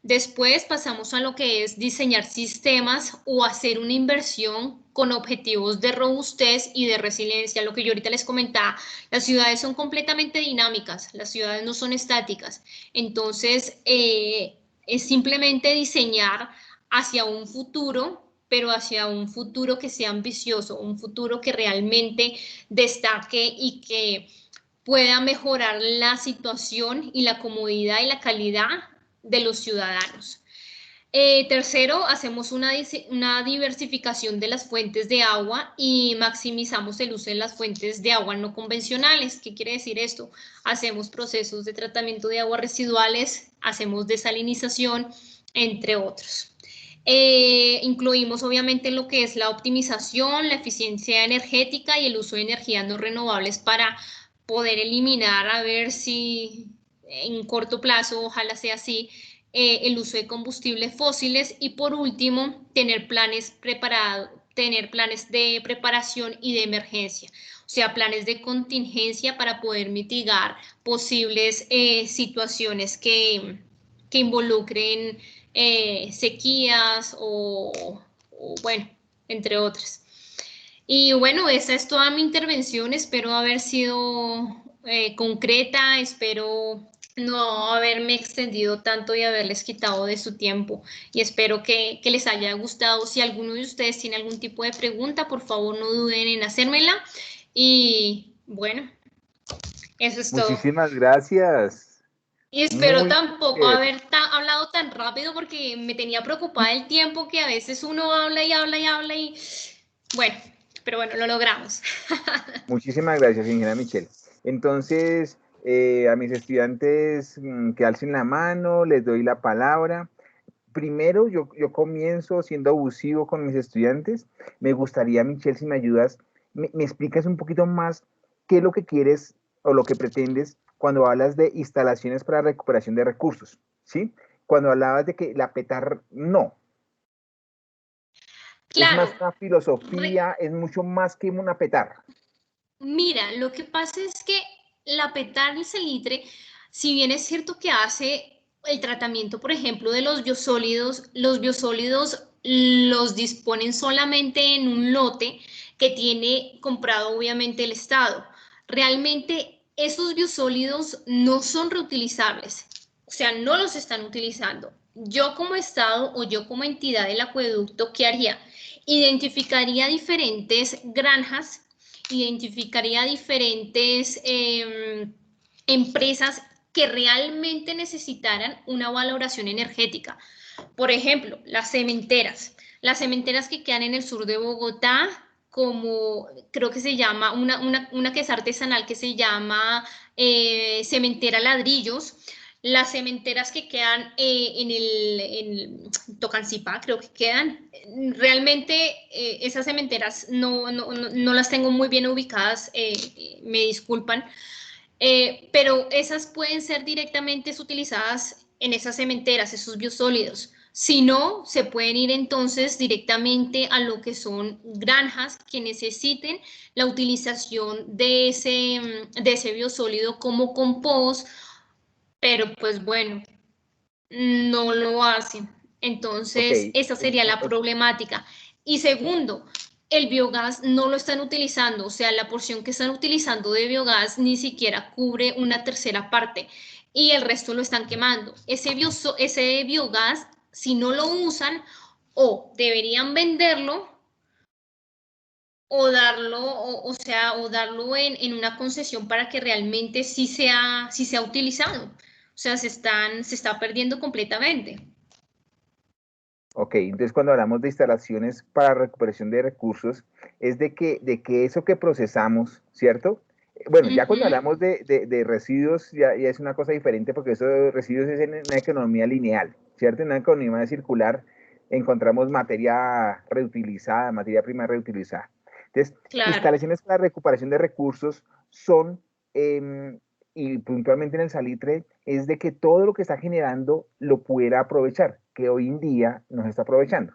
Después pasamos a lo que es diseñar sistemas o hacer una inversión con objetivos de robustez y de resiliencia. Lo que yo ahorita les comentaba, las ciudades son completamente dinámicas, las ciudades no son estáticas. Entonces, es simplemente diseñar hacia un futuro, pero hacia un futuro que sea ambicioso, un futuro que realmente destaque y que pueda mejorar la situación y la comodidad y la calidad de los ciudadanos. Tercero, hacemos una diversificación de las fuentes de agua y maximizamos el uso de las fuentes de agua no convencionales. ¿Qué quiere decir esto? Hacemos procesos de tratamiento de aguas residuales, hacemos desalinización, entre otros. Incluimos obviamente lo que es la optimización, la eficiencia energética y el uso de energías no renovables para poder eliminar, a ver si en corto plazo, ojalá sea así, el uso de combustibles fósiles y por último, tener planes de preparación y de emergencia, o sea, planes de contingencia para poder mitigar posibles situaciones que involucren sequías o, bueno, entre otras. Y bueno, esa es toda mi intervención, espero haber sido concreta, espero no haberme extendido tanto y haberles quitado de su tiempo y espero que les haya gustado. Si alguno de ustedes tiene algún tipo de pregunta, por favor no duden en hacérmela y bueno, Eso es todo. Muchísimas gracias. Y espero Muy tampoco bien. haber hablado tan rápido porque me tenía preocupada el tiempo que a veces uno habla y habla y habla y bueno, pero bueno, lo logramos. Muchísimas gracias, ingeniera Michelle. Entonces, a mis estudiantes que alcen la mano, les doy la palabra. Primero, yo comienzo siendo abusivo con mis estudiantes. Me gustaría, Michelle, si me ayudas, me explicas un poquito más qué es lo que quieres o lo que pretendes cuando hablas de instalaciones para recuperación de recursos, ¿sí? Cuando hablabas de que la petar, no. Es Claro, más una filosofía, es mucho más que una petar. mira, lo que pasa es que la petar el salitre, si bien es cierto que hace el tratamiento, por ejemplo, de los biosólidos los disponen solamente en un lote que tiene comprado obviamente el Estado. Realmente esos biosólidos no son reutilizables, o sea, no los están utilizando. Yo como Estado o yo como entidad del acueducto, ¿qué haría? Identificaría diferentes granjas, identificaría diferentes empresas que realmente necesitaran una valoración energética. Por ejemplo, las cementeras que quedan en el sur de Bogotá, como creo que se llama, una que es artesanal que se llama Cementera Ladrillos, las cementeras que quedan en Tocancipá, creo que quedan. Realmente esas cementeras no las tengo muy bien ubicadas, me disculpan, pero esas pueden ser directamente utilizadas en esas cementeras, esos biosólidos. Si no, se pueden ir entonces directamente a lo que son granjas que necesiten la utilización de ese biosólido como compost, pero pues bueno, no lo hacen. Ok, Entonces, esa sería la problemática. Y segundo, el biogás no lo están utilizando, o sea, la porción que están utilizando de biogás ni siquiera cubre una tercera parte y el resto lo están quemando. Ese biogás, si no lo usan, o deberían venderlo o darlo, o darlo en una concesión para que realmente sí sea utilizado. O sea, se está perdiendo completamente. ok, entonces cuando hablamos de instalaciones para recuperación de recursos, es de que eso que procesamos, ¿cierto? Bueno, ya cuando Ujú. hablamos de residuos, ya es una cosa diferente porque eso de residuos es en una economía lineal, ¿cierto? En una economía circular encontramos materia reutilizada, materia prima reutilizada. Entonces, Claro, instalaciones para recuperación de recursos son, y puntualmente en el salitre, es de que todo lo que está generando lo pudiera aprovechar, que hoy en día no se está aprovechando.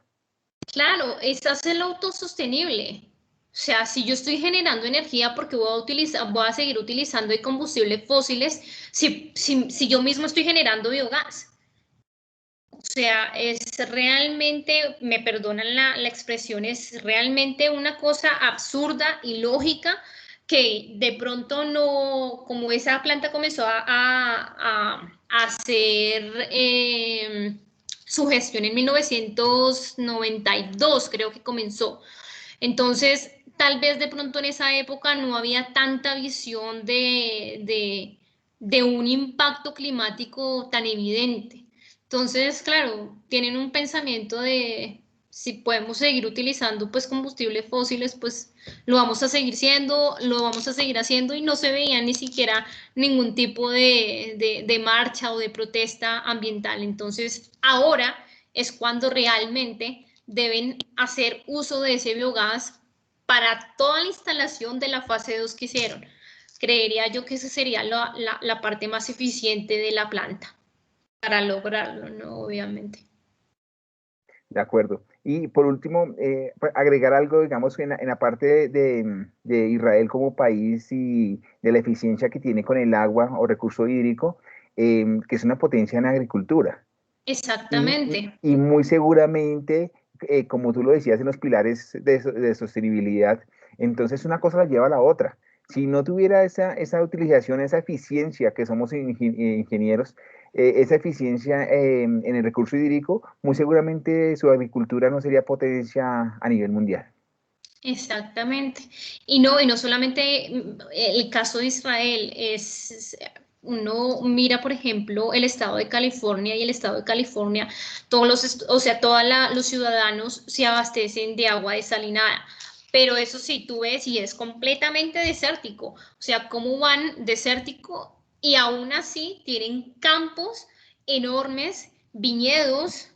claro, es hacer autosostenible. O sea, si yo estoy generando energía porque voy a seguir utilizando combustibles fósiles, si yo mismo estoy generando biogás. O sea, es realmente, me perdonan la expresión, es realmente una cosa absurda y lógica que de pronto no, como esa planta comenzó a hacer su gestión en 1992, creo que comenzó. Entonces, tal vez de pronto en esa época no había tanta visión de un impacto climático tan evidente. Entonces, claro, tienen un pensamiento de si podemos seguir utilizando pues combustibles fósiles, pues lo vamos a seguir siendo, lo vamos a seguir haciendo y no se veía ni siquiera ningún tipo de marcha o de protesta ambiental. Entonces, ahora es cuando realmente deben hacer uso de ese biogás para toda la instalación de la fase 2 que hicieron. Creería yo que esa sería la parte más eficiente de la planta para lograrlo, ¿no? Obviamente. De acuerdo. Y por último, agregar algo, digamos, en la parte de Israel como país y de la eficiencia que tiene con el agua o recurso hídrico, que es una potencia en agricultura. Exactamente. Y muy seguramente, como tú lo decías, en los pilares de sostenibilidad, entonces una cosa la lleva a la otra. Si no tuviera esa utilización, esa eficiencia que somos ingenieros, esa eficiencia en el recurso hídrico, muy seguramente su agricultura no sería potencia a nivel mundial. Exactamente. Y no solamente el caso de Israel, uno mira, por ejemplo, el estado de California y el estado de California, o sea, los ciudadanos se abastecen de agua desalinada. Pero eso sí, tú ves y es completamente desértico. O sea, cómo van desértico y aún así tienen campos enormes, viñedos,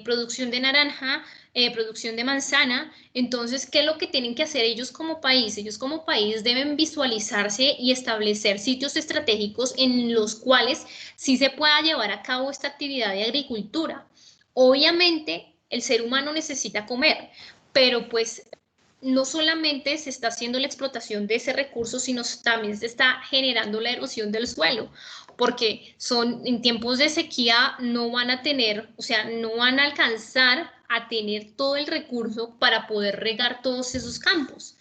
producción de naranja, producción de manzana. Entonces, ¿qué es lo que tienen que hacer ellos como país? Ellos como país deben visualizarse y establecer sitios estratégicos en los cuales sí se pueda llevar a cabo esta actividad de agricultura. Obviamente, el ser humano necesita comer, pero pues no solamente se está haciendo la explotación de ese recurso, sino también se está generando la erosión del suelo, porque en tiempos de sequía no van a tener, o sea, no van a alcanzar a tener todo el recurso para poder regar todos esos campos.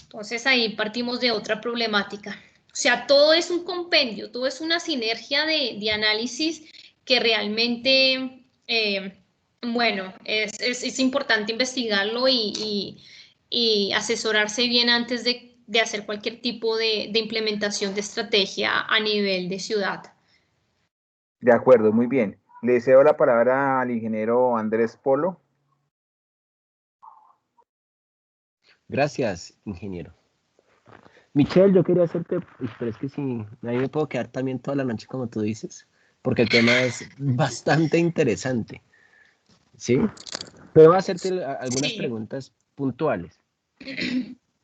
Entonces ahí partimos de otra problemática. O sea, todo es un compendio, todo es una sinergia de análisis que realmente, bueno, es importante investigarlo y asesorarse bien antes de hacer cualquier tipo de implementación de estrategia a nivel de ciudad. De acuerdo, muy bien. Le cedo la palabra al ingeniero Andrés Polo. Gracias, ingeniero. Michelle, yo quería hacerte, pero es que sí, a mí me puedo quedar también toda la noche como tú dices, porque el tema es bastante interesante, ¿sí? Pero voy a hacerte algunas Sí. preguntas puntuales.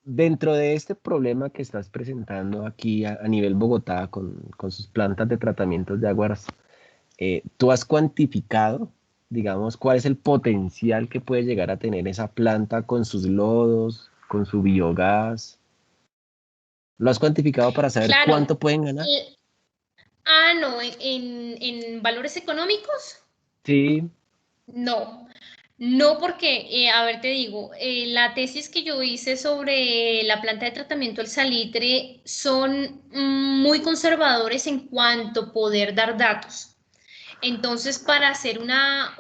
Dentro de este problema que estás presentando aquí a nivel Bogotá con sus plantas de tratamientos de aguas, ¿tú has cuantificado, digamos, cuál es el potencial que puede llegar a tener esa planta con sus lodos, con su biogás? ¿Lo has cuantificado para saber Claro. cuánto pueden ganar? No, en valores económicos, Sí, no. No porque, a ver, te digo, la tesis que yo hice sobre la planta de tratamiento del salitre son muy conservadores en cuanto a poder dar datos. Entonces, para hacer una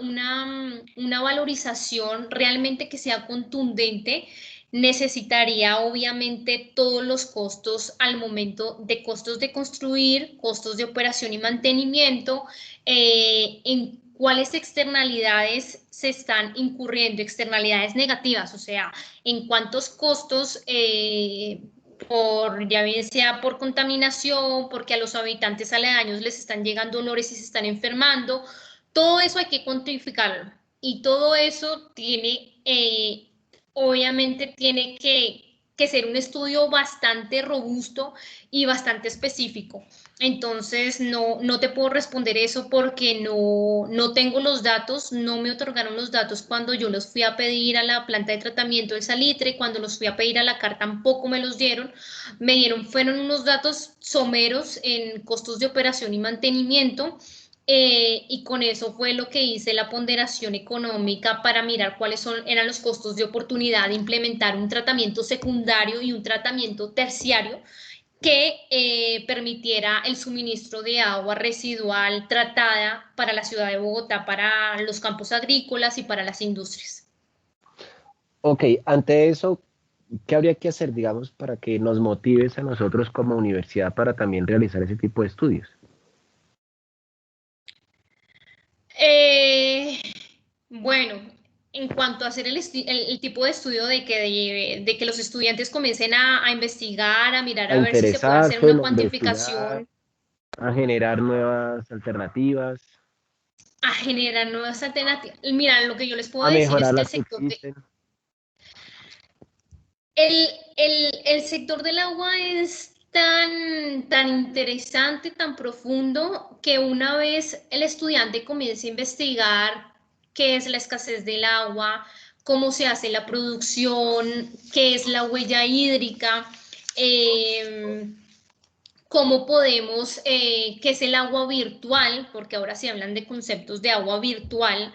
valorización realmente que sea contundente, necesitaría obviamente todos los costos al momento de costos de construir, costos de operación y mantenimiento, en cuáles externalidades se están incurriendo, externalidades negativas, o sea, en cuántos costos ya bien sea por contaminación, porque a los habitantes aledaños les están llegando olores y se están enfermando. Todo eso hay que cuantificarlo y todo eso obviamente tiene que ser un estudio bastante robusto y bastante específico. Entonces, no te puedo responder eso porque no tengo los datos, no me otorgaron los datos cuando yo los fui a pedir a la planta de tratamiento del salitre, cuando los fui a pedir a la CAR tampoco me los dieron, fueron unos datos someros en costos de operación y mantenimiento. Y con eso fue lo que hice la ponderación económica para mirar eran los costos de oportunidad de implementar un tratamiento secundario y un tratamiento terciario que permitiera el suministro de agua residual tratada para la ciudad de Bogotá, para los campos agrícolas y para las industrias. ok, ante eso, ¿qué habría que hacer, digamos, para que nos motives a nosotros como universidad para también realizar ese tipo de estudios? Bueno, en cuanto a hacer el tipo de estudio de que los estudiantes comiencen a investigar, a mirar, A a ver si se puede hacer interesarse, una a investigar, cuantificación, a generar nuevas alternativas, a generar nuevas alternativas. Mira, lo que yo les puedo a decir es mejorar que el las que sector existen. el sector del agua es tan interesante, tan profundo, que una vez el estudiante comience a investigar qué es la escasez del agua, cómo se hace la producción, qué es la huella hídrica, eh, cómo podemos, qué es el agua virtual, porque ahora se hablan de conceptos de agua virtual,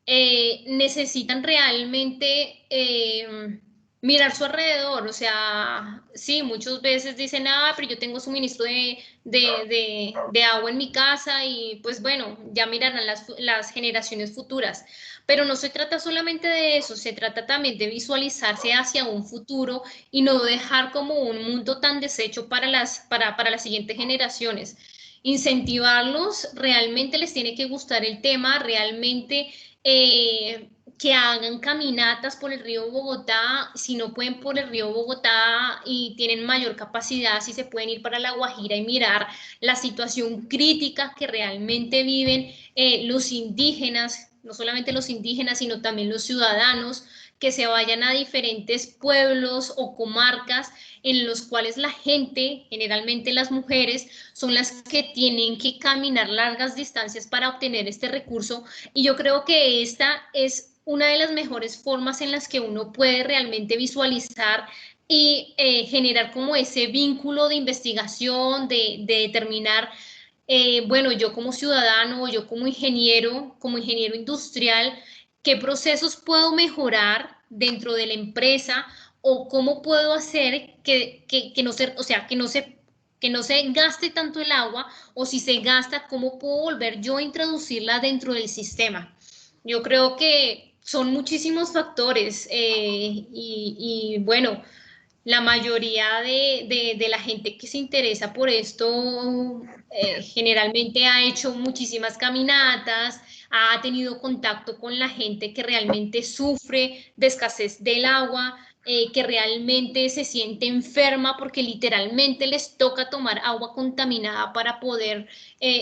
necesitan realmente mirar su alrededor, o sea, sí, muchas veces dicen, pero yo tengo suministro de agua en mi casa y pues bueno, ya mirarán las generaciones futuras. Pero no se trata solamente de eso, se trata también de visualizarse hacia un futuro y no dejar como un mundo tan deshecho para las siguientes generaciones. Incentivarlos, realmente les tiene que gustar el tema, realmente que hagan caminatas por el río Bogotá, si no pueden por el río Bogotá y tienen mayor capacidad, si se pueden ir para La Guajira y mirar la situación crítica que realmente viven los indígenas, no solamente los indígenas, sino también los ciudadanos, que se vayan a diferentes pueblos o comarcas en los cuales la gente, generalmente las mujeres, son las que tienen que caminar largas distancias para obtener este recurso. Y yo creo que esta es una de las mejores formas en las que uno puede realmente visualizar y generar como ese vínculo de investigación, de determinar, bueno, yo como ciudadano, yo como ingeniero industrial, qué procesos puedo mejorar dentro de la empresa o cómo puedo hacer que no se, o sea, que no se gaste tanto el agua, o si se gasta, cómo puedo volver yo a introducirla dentro del sistema. Yo creo que son muchísimos factores y bueno, la mayoría de la gente que se interesa por esto generalmente ha hecho muchísimas caminatas, ha tenido contacto con la gente que realmente sufre de escasez del agua, que realmente se siente enferma porque literalmente les toca tomar agua contaminada para poder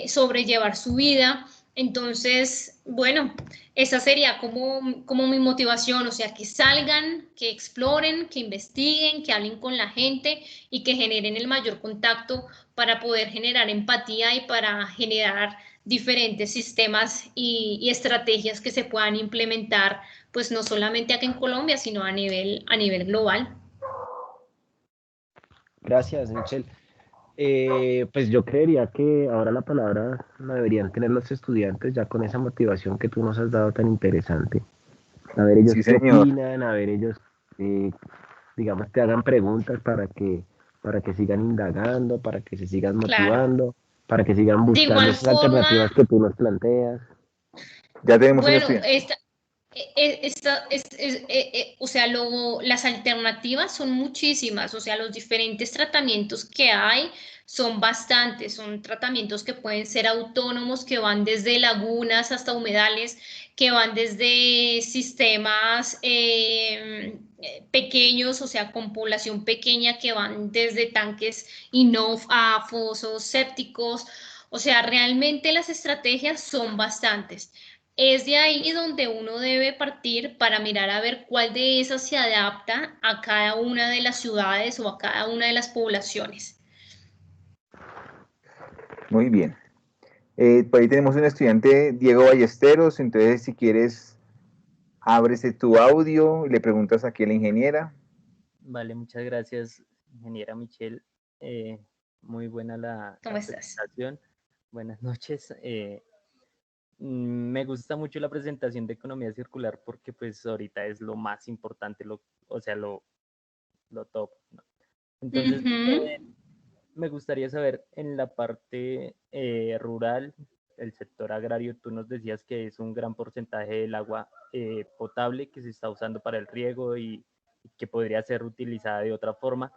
sobrellevar su vida. Entonces, bueno, esa sería como mi motivación, o sea, que salgan, que exploren, que investiguen, que hablen con la gente y que generen el mayor contacto para poder generar empatía y para generar diferentes sistemas y estrategias que se puedan implementar, pues no solamente acá en Colombia, sino a nivel global. Gracias, Michelle. Pues yo creería que ahora la palabra la deberían tener los estudiantes ya con esa motivación que tú nos has dado tan interesante. A ver ellos Sí, qué señor. opinan, a ver ellos, digamos, te hagan preguntas para que sigan indagando, para que se sigan Claro. motivando, para que sigan De buscando igual esas forma, alternativas que tú nos planteas. Ya tenemos un bueno, estudiante. o sea, las alternativas son muchísimas, o sea, los diferentes tratamientos que hay son bastantes, son tratamientos que pueden ser autónomos, que van desde lagunas hasta humedales, que van desde sistemas pequeños, o sea, con población pequeña, que van desde tanques a fosos sépticos, o sea, realmente las estrategias son bastantes. Es de ahí donde uno debe partir para mirar a ver cuál de esas se adapta a cada una de las ciudades o a cada una de las poblaciones. Muy bien. Por ahí tenemos un estudiante, Diego Ballesteros, entonces si quieres, ábrese tu audio y le preguntas aquí a la ingeniera. Vale, muchas gracias, ingeniera Michelle. Muy buena ¿Cómo la estás? presentación. Buenas noches. Me gusta mucho la presentación de economía circular porque pues ahorita es lo más importante, o sea, lo top, ¿no? Entonces, Ujú. me gustaría saber en la parte rural, el sector agrario, tú nos decías que es un gran porcentaje del agua potable que se está usando para el riego y que podría ser utilizada de otra forma.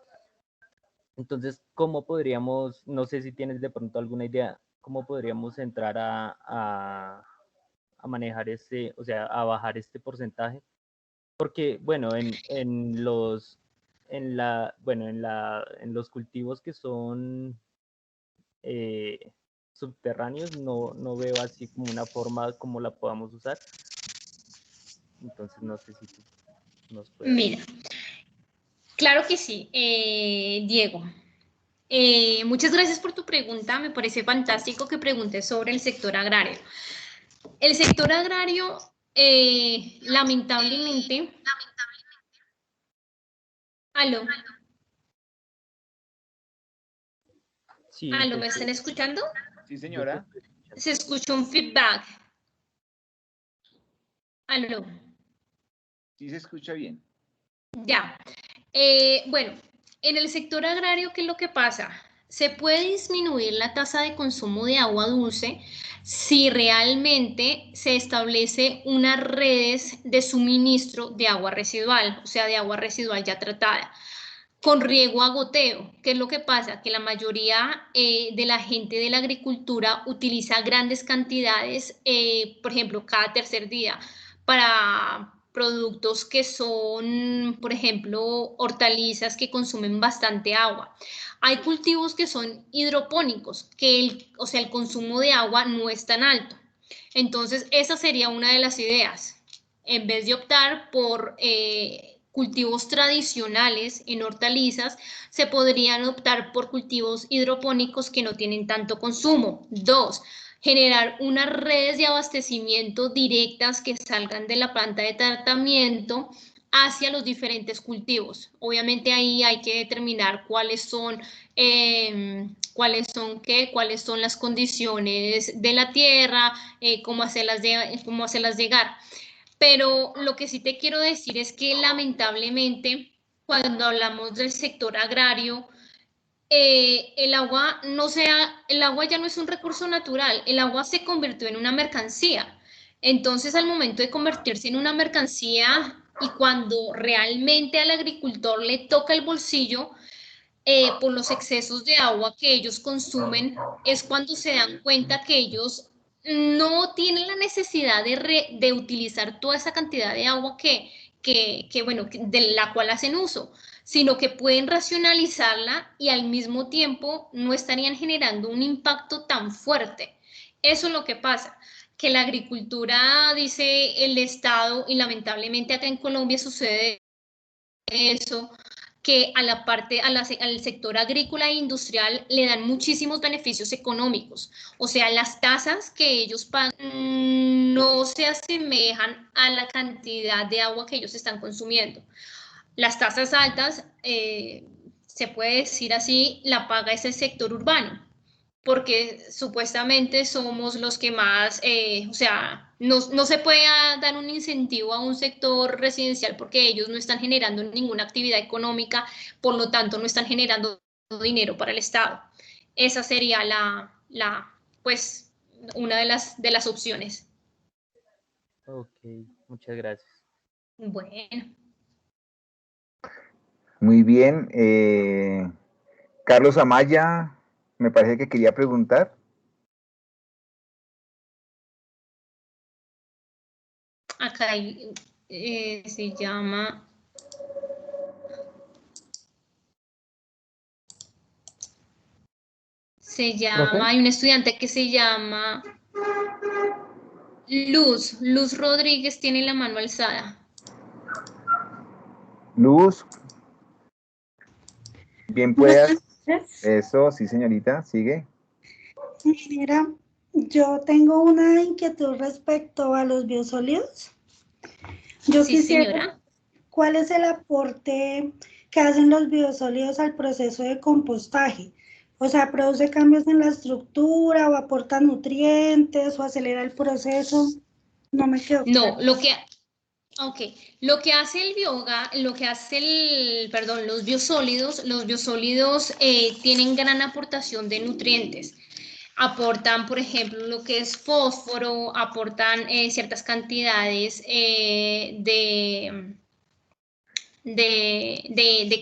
Entonces, ¿cómo podríamos, no sé si tienes de pronto alguna idea, cómo podríamos entrar a manejar o sea, a bajar este porcentaje? Porque, bueno, en los cultivos que son eh, subterráneos, no veo así como una forma como la podamos usar. Entonces, no sé si tú nos puedas. Mira, claro que sí, Diego. Muchas gracias por tu pregunta. Me parece fantástico que preguntes sobre el sector agrario. El sector agrario, lamentablemente, aló, Sí, aló, ¿me están escuchando? Sí, yo te señora. estoy escuchando. Se escuchó un feedback. Aló. Sí se escucha bien. Ya. Bueno, en el sector agrario, ¿qué es lo que pasa? Se puede disminuir la tasa de consumo de agua dulce si realmente se establece unas redes de suministro de agua residual, o sea, de agua residual ya tratada, con riego a goteo. ¿Qué es lo que pasa? Que la mayoría de la gente de la agricultura utiliza grandes cantidades, por ejemplo, cada tercer día, para productos que son, por ejemplo, hortalizas que consumen bastante agua. Hay cultivos que son hidropónicos, que o sea, el consumo de agua no es tan alto. Entonces, esa sería una de las ideas. En vez de optar por cultivos tradicionales en hortalizas, se podrían optar por cultivos hidropónicos que no tienen tanto consumo. 2, generar unas redes de abastecimiento directas que salgan de la planta de tratamiento hacia los diferentes cultivos. Obviamente ahí hay que determinar cuáles son las condiciones de la tierra, cómo hacerlas llegar. Pero lo que sí te quiero decir es que lamentablemente cuando hablamos del sector agrario, el agua ya no es un recurso natural, el agua se convirtió en una mercancía. Entonces, al momento de convertirse en una mercancía y cuando realmente al agricultor le toca el bolsillo, por los excesos de agua que ellos consumen, es cuando se dan cuenta que ellos no tienen la necesidad de utilizar toda esa cantidad de agua de la cual hacen uso, sino que pueden racionalizarla y al mismo tiempo no estarían generando un impacto tan fuerte. Eso es lo que pasa, que la agricultura, dice el Estado, y lamentablemente acá en Colombia sucede eso, que al sector agrícola e industrial le dan muchísimos beneficios económicos. O sea, las tasas que ellos pagan no se asemejan a la cantidad de agua que ellos están consumiendo. Las tasas altas, se puede decir así, la paga es el sector urbano, porque supuestamente somos los que más, o sea, no se puede dar un incentivo a un sector residencial porque ellos no están generando ninguna actividad económica, por lo tanto no están generando dinero para el Estado. Esa sería pues, una de las opciones. Ok, muchas gracias. Bueno. Muy bien. Carlos Amaya, me parece que quería preguntar. Acá hay, se llama... ¿Profe? Hay un estudiante que se llama Luz Rodríguez, tiene la mano alzada. Luz, bien puedas. Eso, sí, señorita, sigue. Mira, yo tengo una inquietud respecto a los biosólidos. Yo Sí, quisiera señora. saber cuál es el aporte que hacen los biosólidos al proceso de compostaje. O sea, ¿produce cambios en la estructura o aporta nutrientes o acelera el proceso? No me quedó claro. No, lo que hace los biosólidos tienen gran aportación de nutrientes. Aportan, por ejemplo, lo que es fósforo, aportan ciertas cantidades de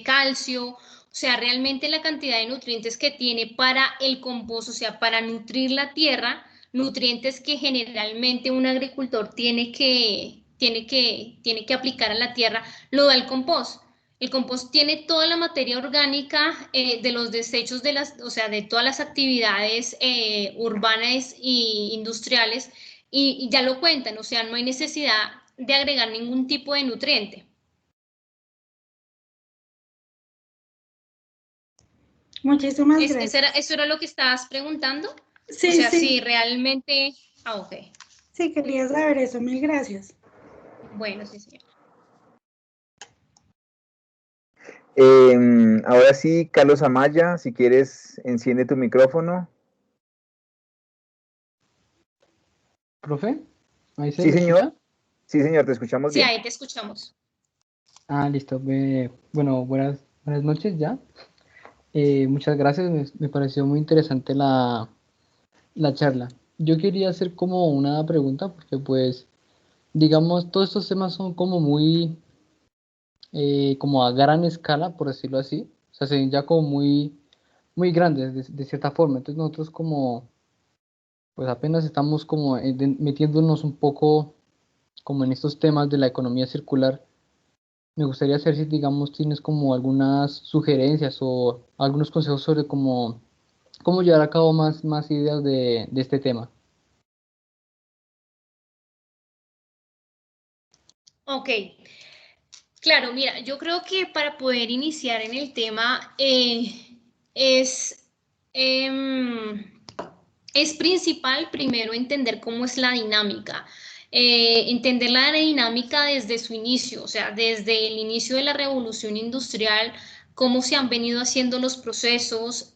calcio, o sea, realmente la cantidad de nutrientes que tiene para el compost, o sea, para nutrir la tierra, nutrientes que generalmente un agricultor tiene que aplicar a la tierra, lo da el compost. El compost tiene toda la materia orgánica de los desechos o sea, de todas las actividades urbanas e industriales y ya lo cuentan, o sea, no hay necesidad de agregar ningún tipo de nutriente. Muchísimas gracias. ¿Eso era lo que estabas preguntando? Sí, O sea, sí, sí, realmente... ok. sí, quería saber eso. Mil gracias. Bueno, sí, señor. Ahora sí, Carlos Amaya, si quieres, enciende tu micrófono. ¿Profe? ¿Ahí se Sí, me señor. escucha? Sí, señor, te escuchamos Sí, bien. ahí te escuchamos. Listo. Bueno, buenas noches ya. Muchas gracias, me pareció muy interesante la charla. Yo quería hacer como una pregunta, porque pues, digamos, todos estos temas son como muy, como a gran escala, por decirlo así. O sea, se ven ya como muy grandes de cierta forma. Entonces nosotros como, pues apenas estamos como metiéndonos un poco como en estos temas de la economía circular. Me gustaría saber si, digamos, tienes como algunas sugerencias o algunos consejos sobre cómo llevar a cabo más ideas de este tema. Ok, claro, mira, yo creo que para poder iniciar en el tema es, em, es principal primero entender cómo es la dinámica. Entender la dinámica desde su inicio, o sea, desde el inicio de la revolución industrial, cómo se han venido haciendo los procesos,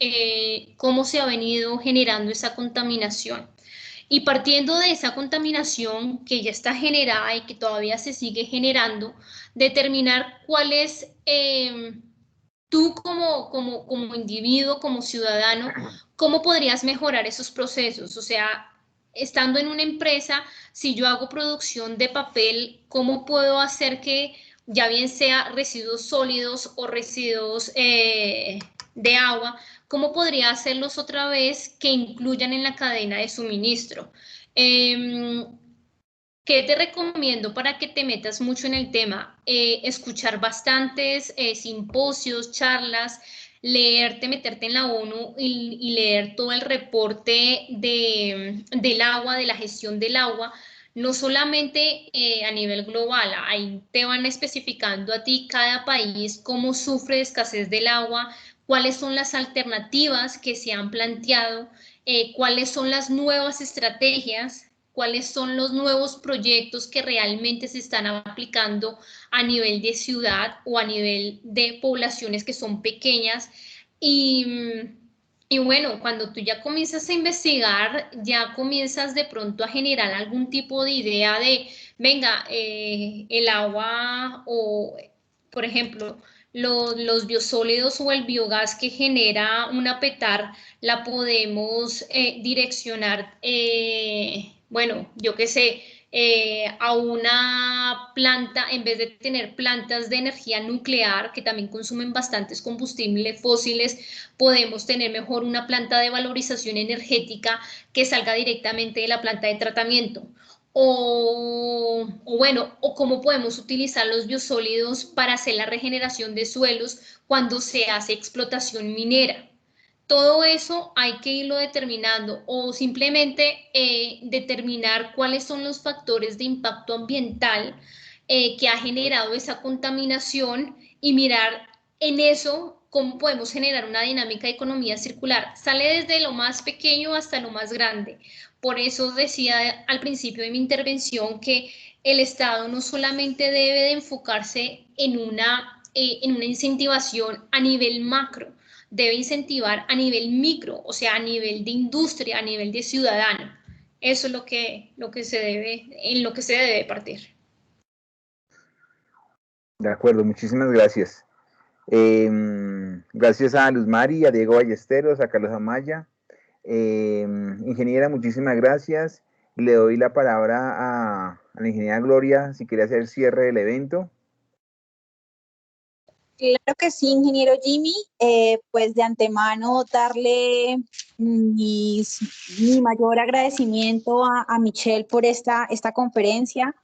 cómo se ha venido generando esa contaminación. Y partiendo de esa contaminación que ya está generada y que todavía se sigue generando, determinar cuál es tú como individuo, como ciudadano, cómo podrías mejorar esos procesos. O sea, estando en una empresa, si yo hago producción de papel, ¿cómo puedo hacer que ya bien sea residuos sólidos o residuos de agua, cómo podría hacerlos otra vez que incluyan en la cadena de suministro? Eh, ¿Qué te recomiendo para que te metas mucho en el tema? Escuchar bastantes simposios, charlas, leerte, meterte en la ONU y leer todo el reporte del agua, de la gestión del agua, no solamente a nivel global, ahí te van especificando a ti cada país cómo sufre de escasez del agua, cuáles son las alternativas que se han planteado, cuáles son las nuevas estrategias, cuáles son los nuevos proyectos que realmente se están aplicando a nivel de ciudad o a nivel de poblaciones que son pequeñas. Y bueno, cuando tú ya comienzas a investigar, ya comienzas de pronto a generar algún tipo de idea de, venga, el agua o, por ejemplo, los biosólidos o el biogás que genera una petar la podemos direccionar, bueno, yo qué sé, a una planta, en vez de tener plantas de energía nuclear que también consumen bastantes combustibles fósiles, podemos tener mejor una planta de valorización energética que salga directamente de la planta de tratamiento. Bueno, o cómo podemos utilizar los biosólidos para hacer la regeneración de suelos cuando se hace explotación minera. Todo eso hay que irlo determinando o simplemente determinar cuáles son los factores de impacto ambiental que ha generado esa contaminación y mirar en eso cómo podemos generar una dinámica de economía circular. Sale desde lo más pequeño hasta lo más grande. Por eso decía al principio de mi intervención que el Estado no solamente debe de enfocarse en una incentivación a nivel macro, debe incentivar a nivel micro, o sea, a nivel de industria, a nivel de ciudadano. Eso es en lo que se debe partir. De acuerdo, muchísimas gracias. Gracias a Luz Mari, a Diego Ballesteros, a Carlos Amaya. Ingeniera, muchísimas gracias. Le doy la palabra a la ingeniera Gloria, si quiere hacer cierre del evento. Claro que sí, ingeniero Jimmy. Pues de antemano darle mi mayor agradecimiento a Michelle por esta conferencia,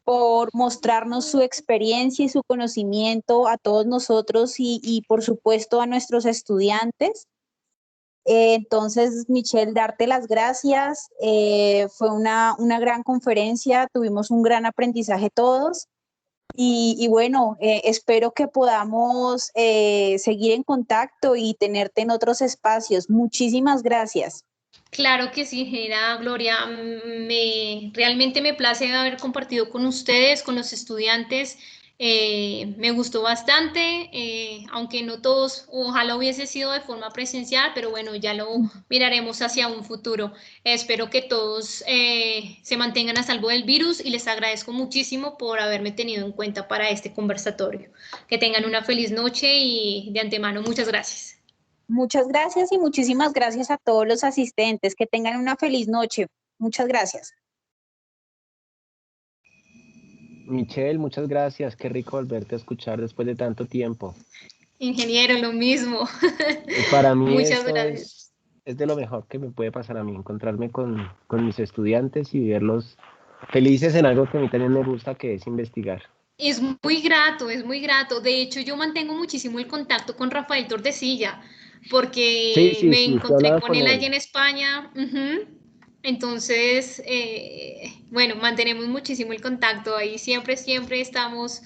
por mostrarnos su experiencia y su conocimiento a todos nosotros y por supuesto a nuestros estudiantes. Entonces, Michelle, darte las gracias. Fue una gran conferencia, tuvimos un gran aprendizaje todos. Y bueno, espero que podamos seguir en contacto y tenerte en otros espacios. Muchísimas gracias. Claro que sí, ingeniera Gloria. Realmente me place haber compartido con ustedes, con los estudiantes, Me gustó bastante, aunque no todos, ojalá hubiese sido de forma presencial, pero bueno, ya lo miraremos hacia un futuro. Espero que todos se mantengan a salvo del virus y les agradezco muchísimo por haberme tenido en cuenta para este conversatorio. Que tengan una feliz noche y de antemano muchas gracias. Muchas gracias y muchísimas gracias a todos los asistentes. Que tengan una feliz noche. Muchas gracias. Michelle, muchas gracias. Qué rico volverte a escuchar después de tanto tiempo. Ingeniero, lo mismo. Para mí Muchas eso gracias. es de lo mejor que me puede pasar a mí, encontrarme con mis estudiantes y verlos felices en algo que a mí también me gusta, que es investigar. Es muy grato, es muy grato. De hecho, yo mantengo muchísimo el contacto con Rafael Tordesillas, porque me Sí, he encontré hablado con con él allí él. en España. Entonces, bueno, mantenemos muchísimo el contacto. Ahí siempre, siempre estamos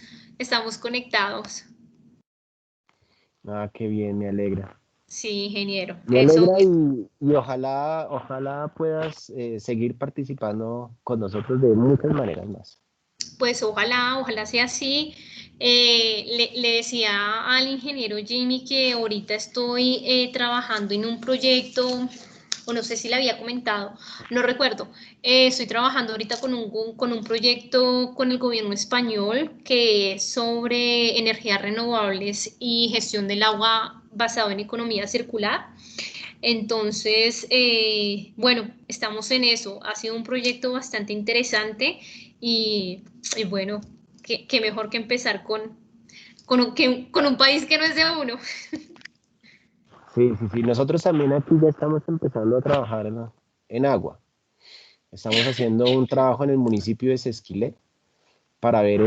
conectados. Ah, qué bien, me alegra. Sí, ingeniero. Me Eso, alegra y ojalá puedas seguir participando con nosotros de muchas maneras más. pues ojalá sea así. Le decía al ingeniero Jimmy que ahorita estoy trabajando en un proyecto, o no sé si le había comentado, no recuerdo. Estoy trabajando ahorita con un proyecto con el gobierno español que es sobre energías renovables y gestión del agua basado en economía circular. Entonces, bueno, estamos en eso. Ha sido un proyecto bastante interesante y bueno, qué mejor que empezar con un país que no es de uno. Sí. Nosotros también aquí ya estamos empezando a trabajar en agua. Estamos haciendo un trabajo en el municipio de Sesquilé para ver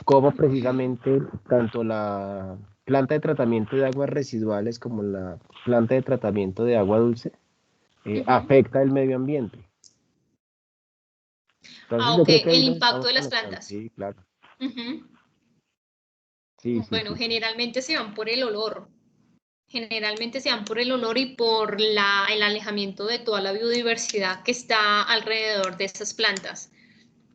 cómo precisamente tanto la planta de tratamiento de aguas residuales como la planta de tratamiento de agua dulce afecta el medio ambiente. Entonces yo Ok, creo que ahí el nos impacto estamos de las conectando. plantas. Sí, claro. Ujú. Bueno, Sí. generalmente se van por el olor. Generalmente se van por el olor y por el alejamiento de toda la biodiversidad que está alrededor de esas plantas.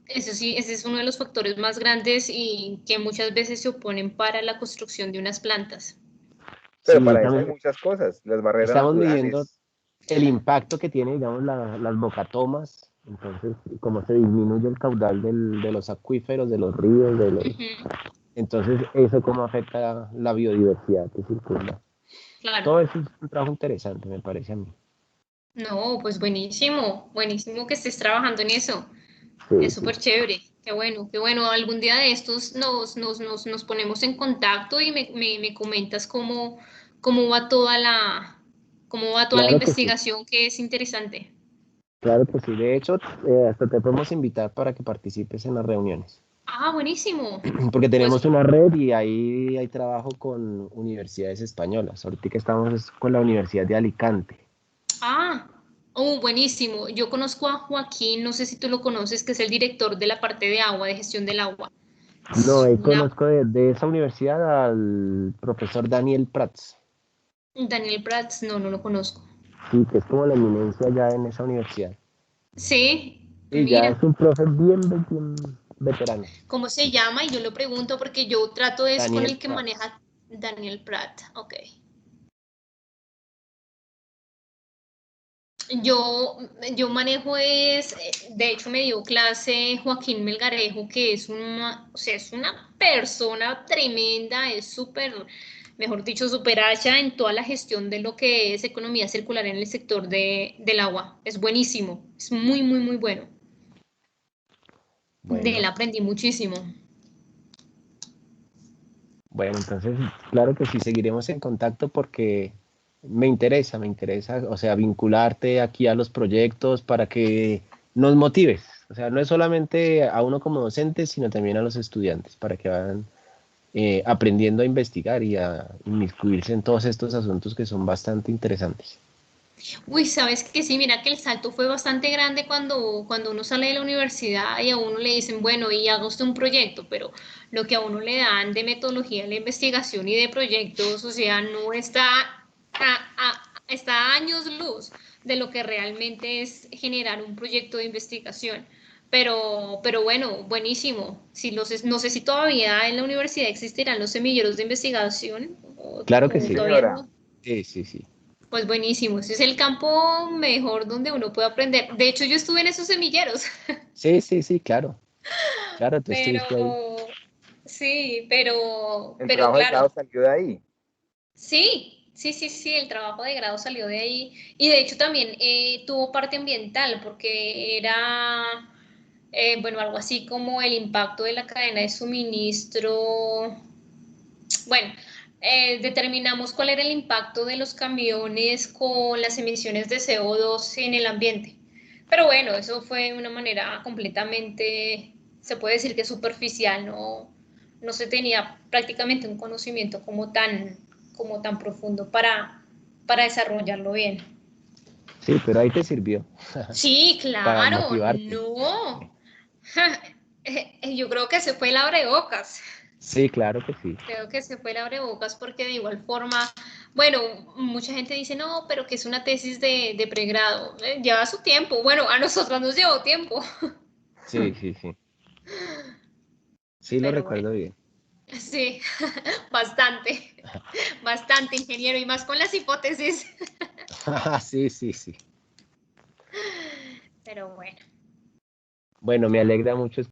Eso sí, ese es uno de los factores más grandes y que muchas veces se oponen para la construcción de unas plantas. Pero Sí, para eso hay también muchas cosas, las barreras estamos midiendo naturales. el impacto que tiene, digamos, las bocatomas. Entonces, cómo se disminuye el caudal de los acuíferos, de los ríos, Ujú, entonces eso cómo afecta la biodiversidad que circula. claro. Todo eso es un trabajo interesante, me parece a mí. No, pues buenísimo, buenísimo que estés trabajando en eso. Es Sí. súper chévere. Qué bueno, qué bueno. Algún día de estos nos ponemos en contacto y me comentas cómo va cómo va toda la Claro que sí, investigación, que es interesante. claro que sí. De hecho, hasta te podemos invitar para que participes en las reuniones, Ah, buenísimo. porque Pues, tenemos una red y ahí hay trabajo con universidades españolas. Ahorita que estamos es con la Universidad de Alicante. ah, oh, buenísimo. Yo conozco a Joaquín, no sé si tú lo conoces, que es el director de la parte de agua, de gestión del agua. No, Es ahí una, conozco de esa universidad al profesor Daniel Prats, Daniel Prats, no lo conozco. sí, que es como la eminencia ya en esa universidad. Sí, Y ya es mira, un profe bien veterano, ¿cómo se llama? Y yo lo pregunto porque yo trato es con Daniel el que Prats. maneja Daniel Pratt. Ok. Yo, yo manejo de hecho me dio clase Joaquín Melgarejo, que es o sea, es una persona tremenda, es súper, mejor dicho, súper hacha en toda la gestión de lo que es economía circular en el sector del agua. Es buenísimo, es muy bueno. De él Bueno, aprendí muchísimo. bueno, entonces, claro que sí, seguiremos en contacto porque me interesa, o sea, vincularte aquí a los proyectos para que nos motives. O sea, no es solamente a uno como docente, sino también a los estudiantes, para que vayan aprendiendo a investigar y a inmiscuirse en todos estos asuntos que son bastante interesantes. Uy, sabes que sí, mira que el salto fue bastante grande cuando uno sale de la universidad y a uno le dicen, bueno, y haga usted un proyecto, pero lo que a uno le dan de metodología de la investigación y de proyectos, o sea, no está a años luz de lo que realmente es generar un proyecto de investigación. Pero bueno, buenísimo. Si no sé si todavía en la universidad existirán los semilleros de investigación Claro que o sí. todavía Señora. no. Sí. Pues buenísimo. Ese es el campo mejor donde uno puede aprender. De hecho, yo estuve en esos semilleros, Sí, claro. Claro, tú estuviste ahí. pero sí, El pero trabajo de claro. grado salió de ahí. Sí, el trabajo de grado salió de ahí y de hecho también tuvo parte ambiental porque era, bueno, algo así como el impacto de la cadena de suministro. Bueno, determinamos cuál era el impacto de los camiones con las emisiones de CO2 en el ambiente. Pero bueno, eso fue de una manera completamente, se puede decir que superficial, no se tenía prácticamente un conocimiento como tan profundo para desarrollarlo bien. Sí, pero ahí te sirvió Sí, para claro, motivarte. no. Yo creo que se fue el abrebocas. Sí, claro que sí. Creo que se fue el abrebocas porque de igual forma, bueno, mucha gente dice, no, pero que es una tesis de pregrado. Lleva su tiempo. Bueno, a nosotros nos llevó tiempo, Sí. Sí, lo pero bueno, recuerdo bien. sí, bastante, bastante ingeniero y más con las hipótesis. Sí. Pero bueno. Bueno, me alegra mucho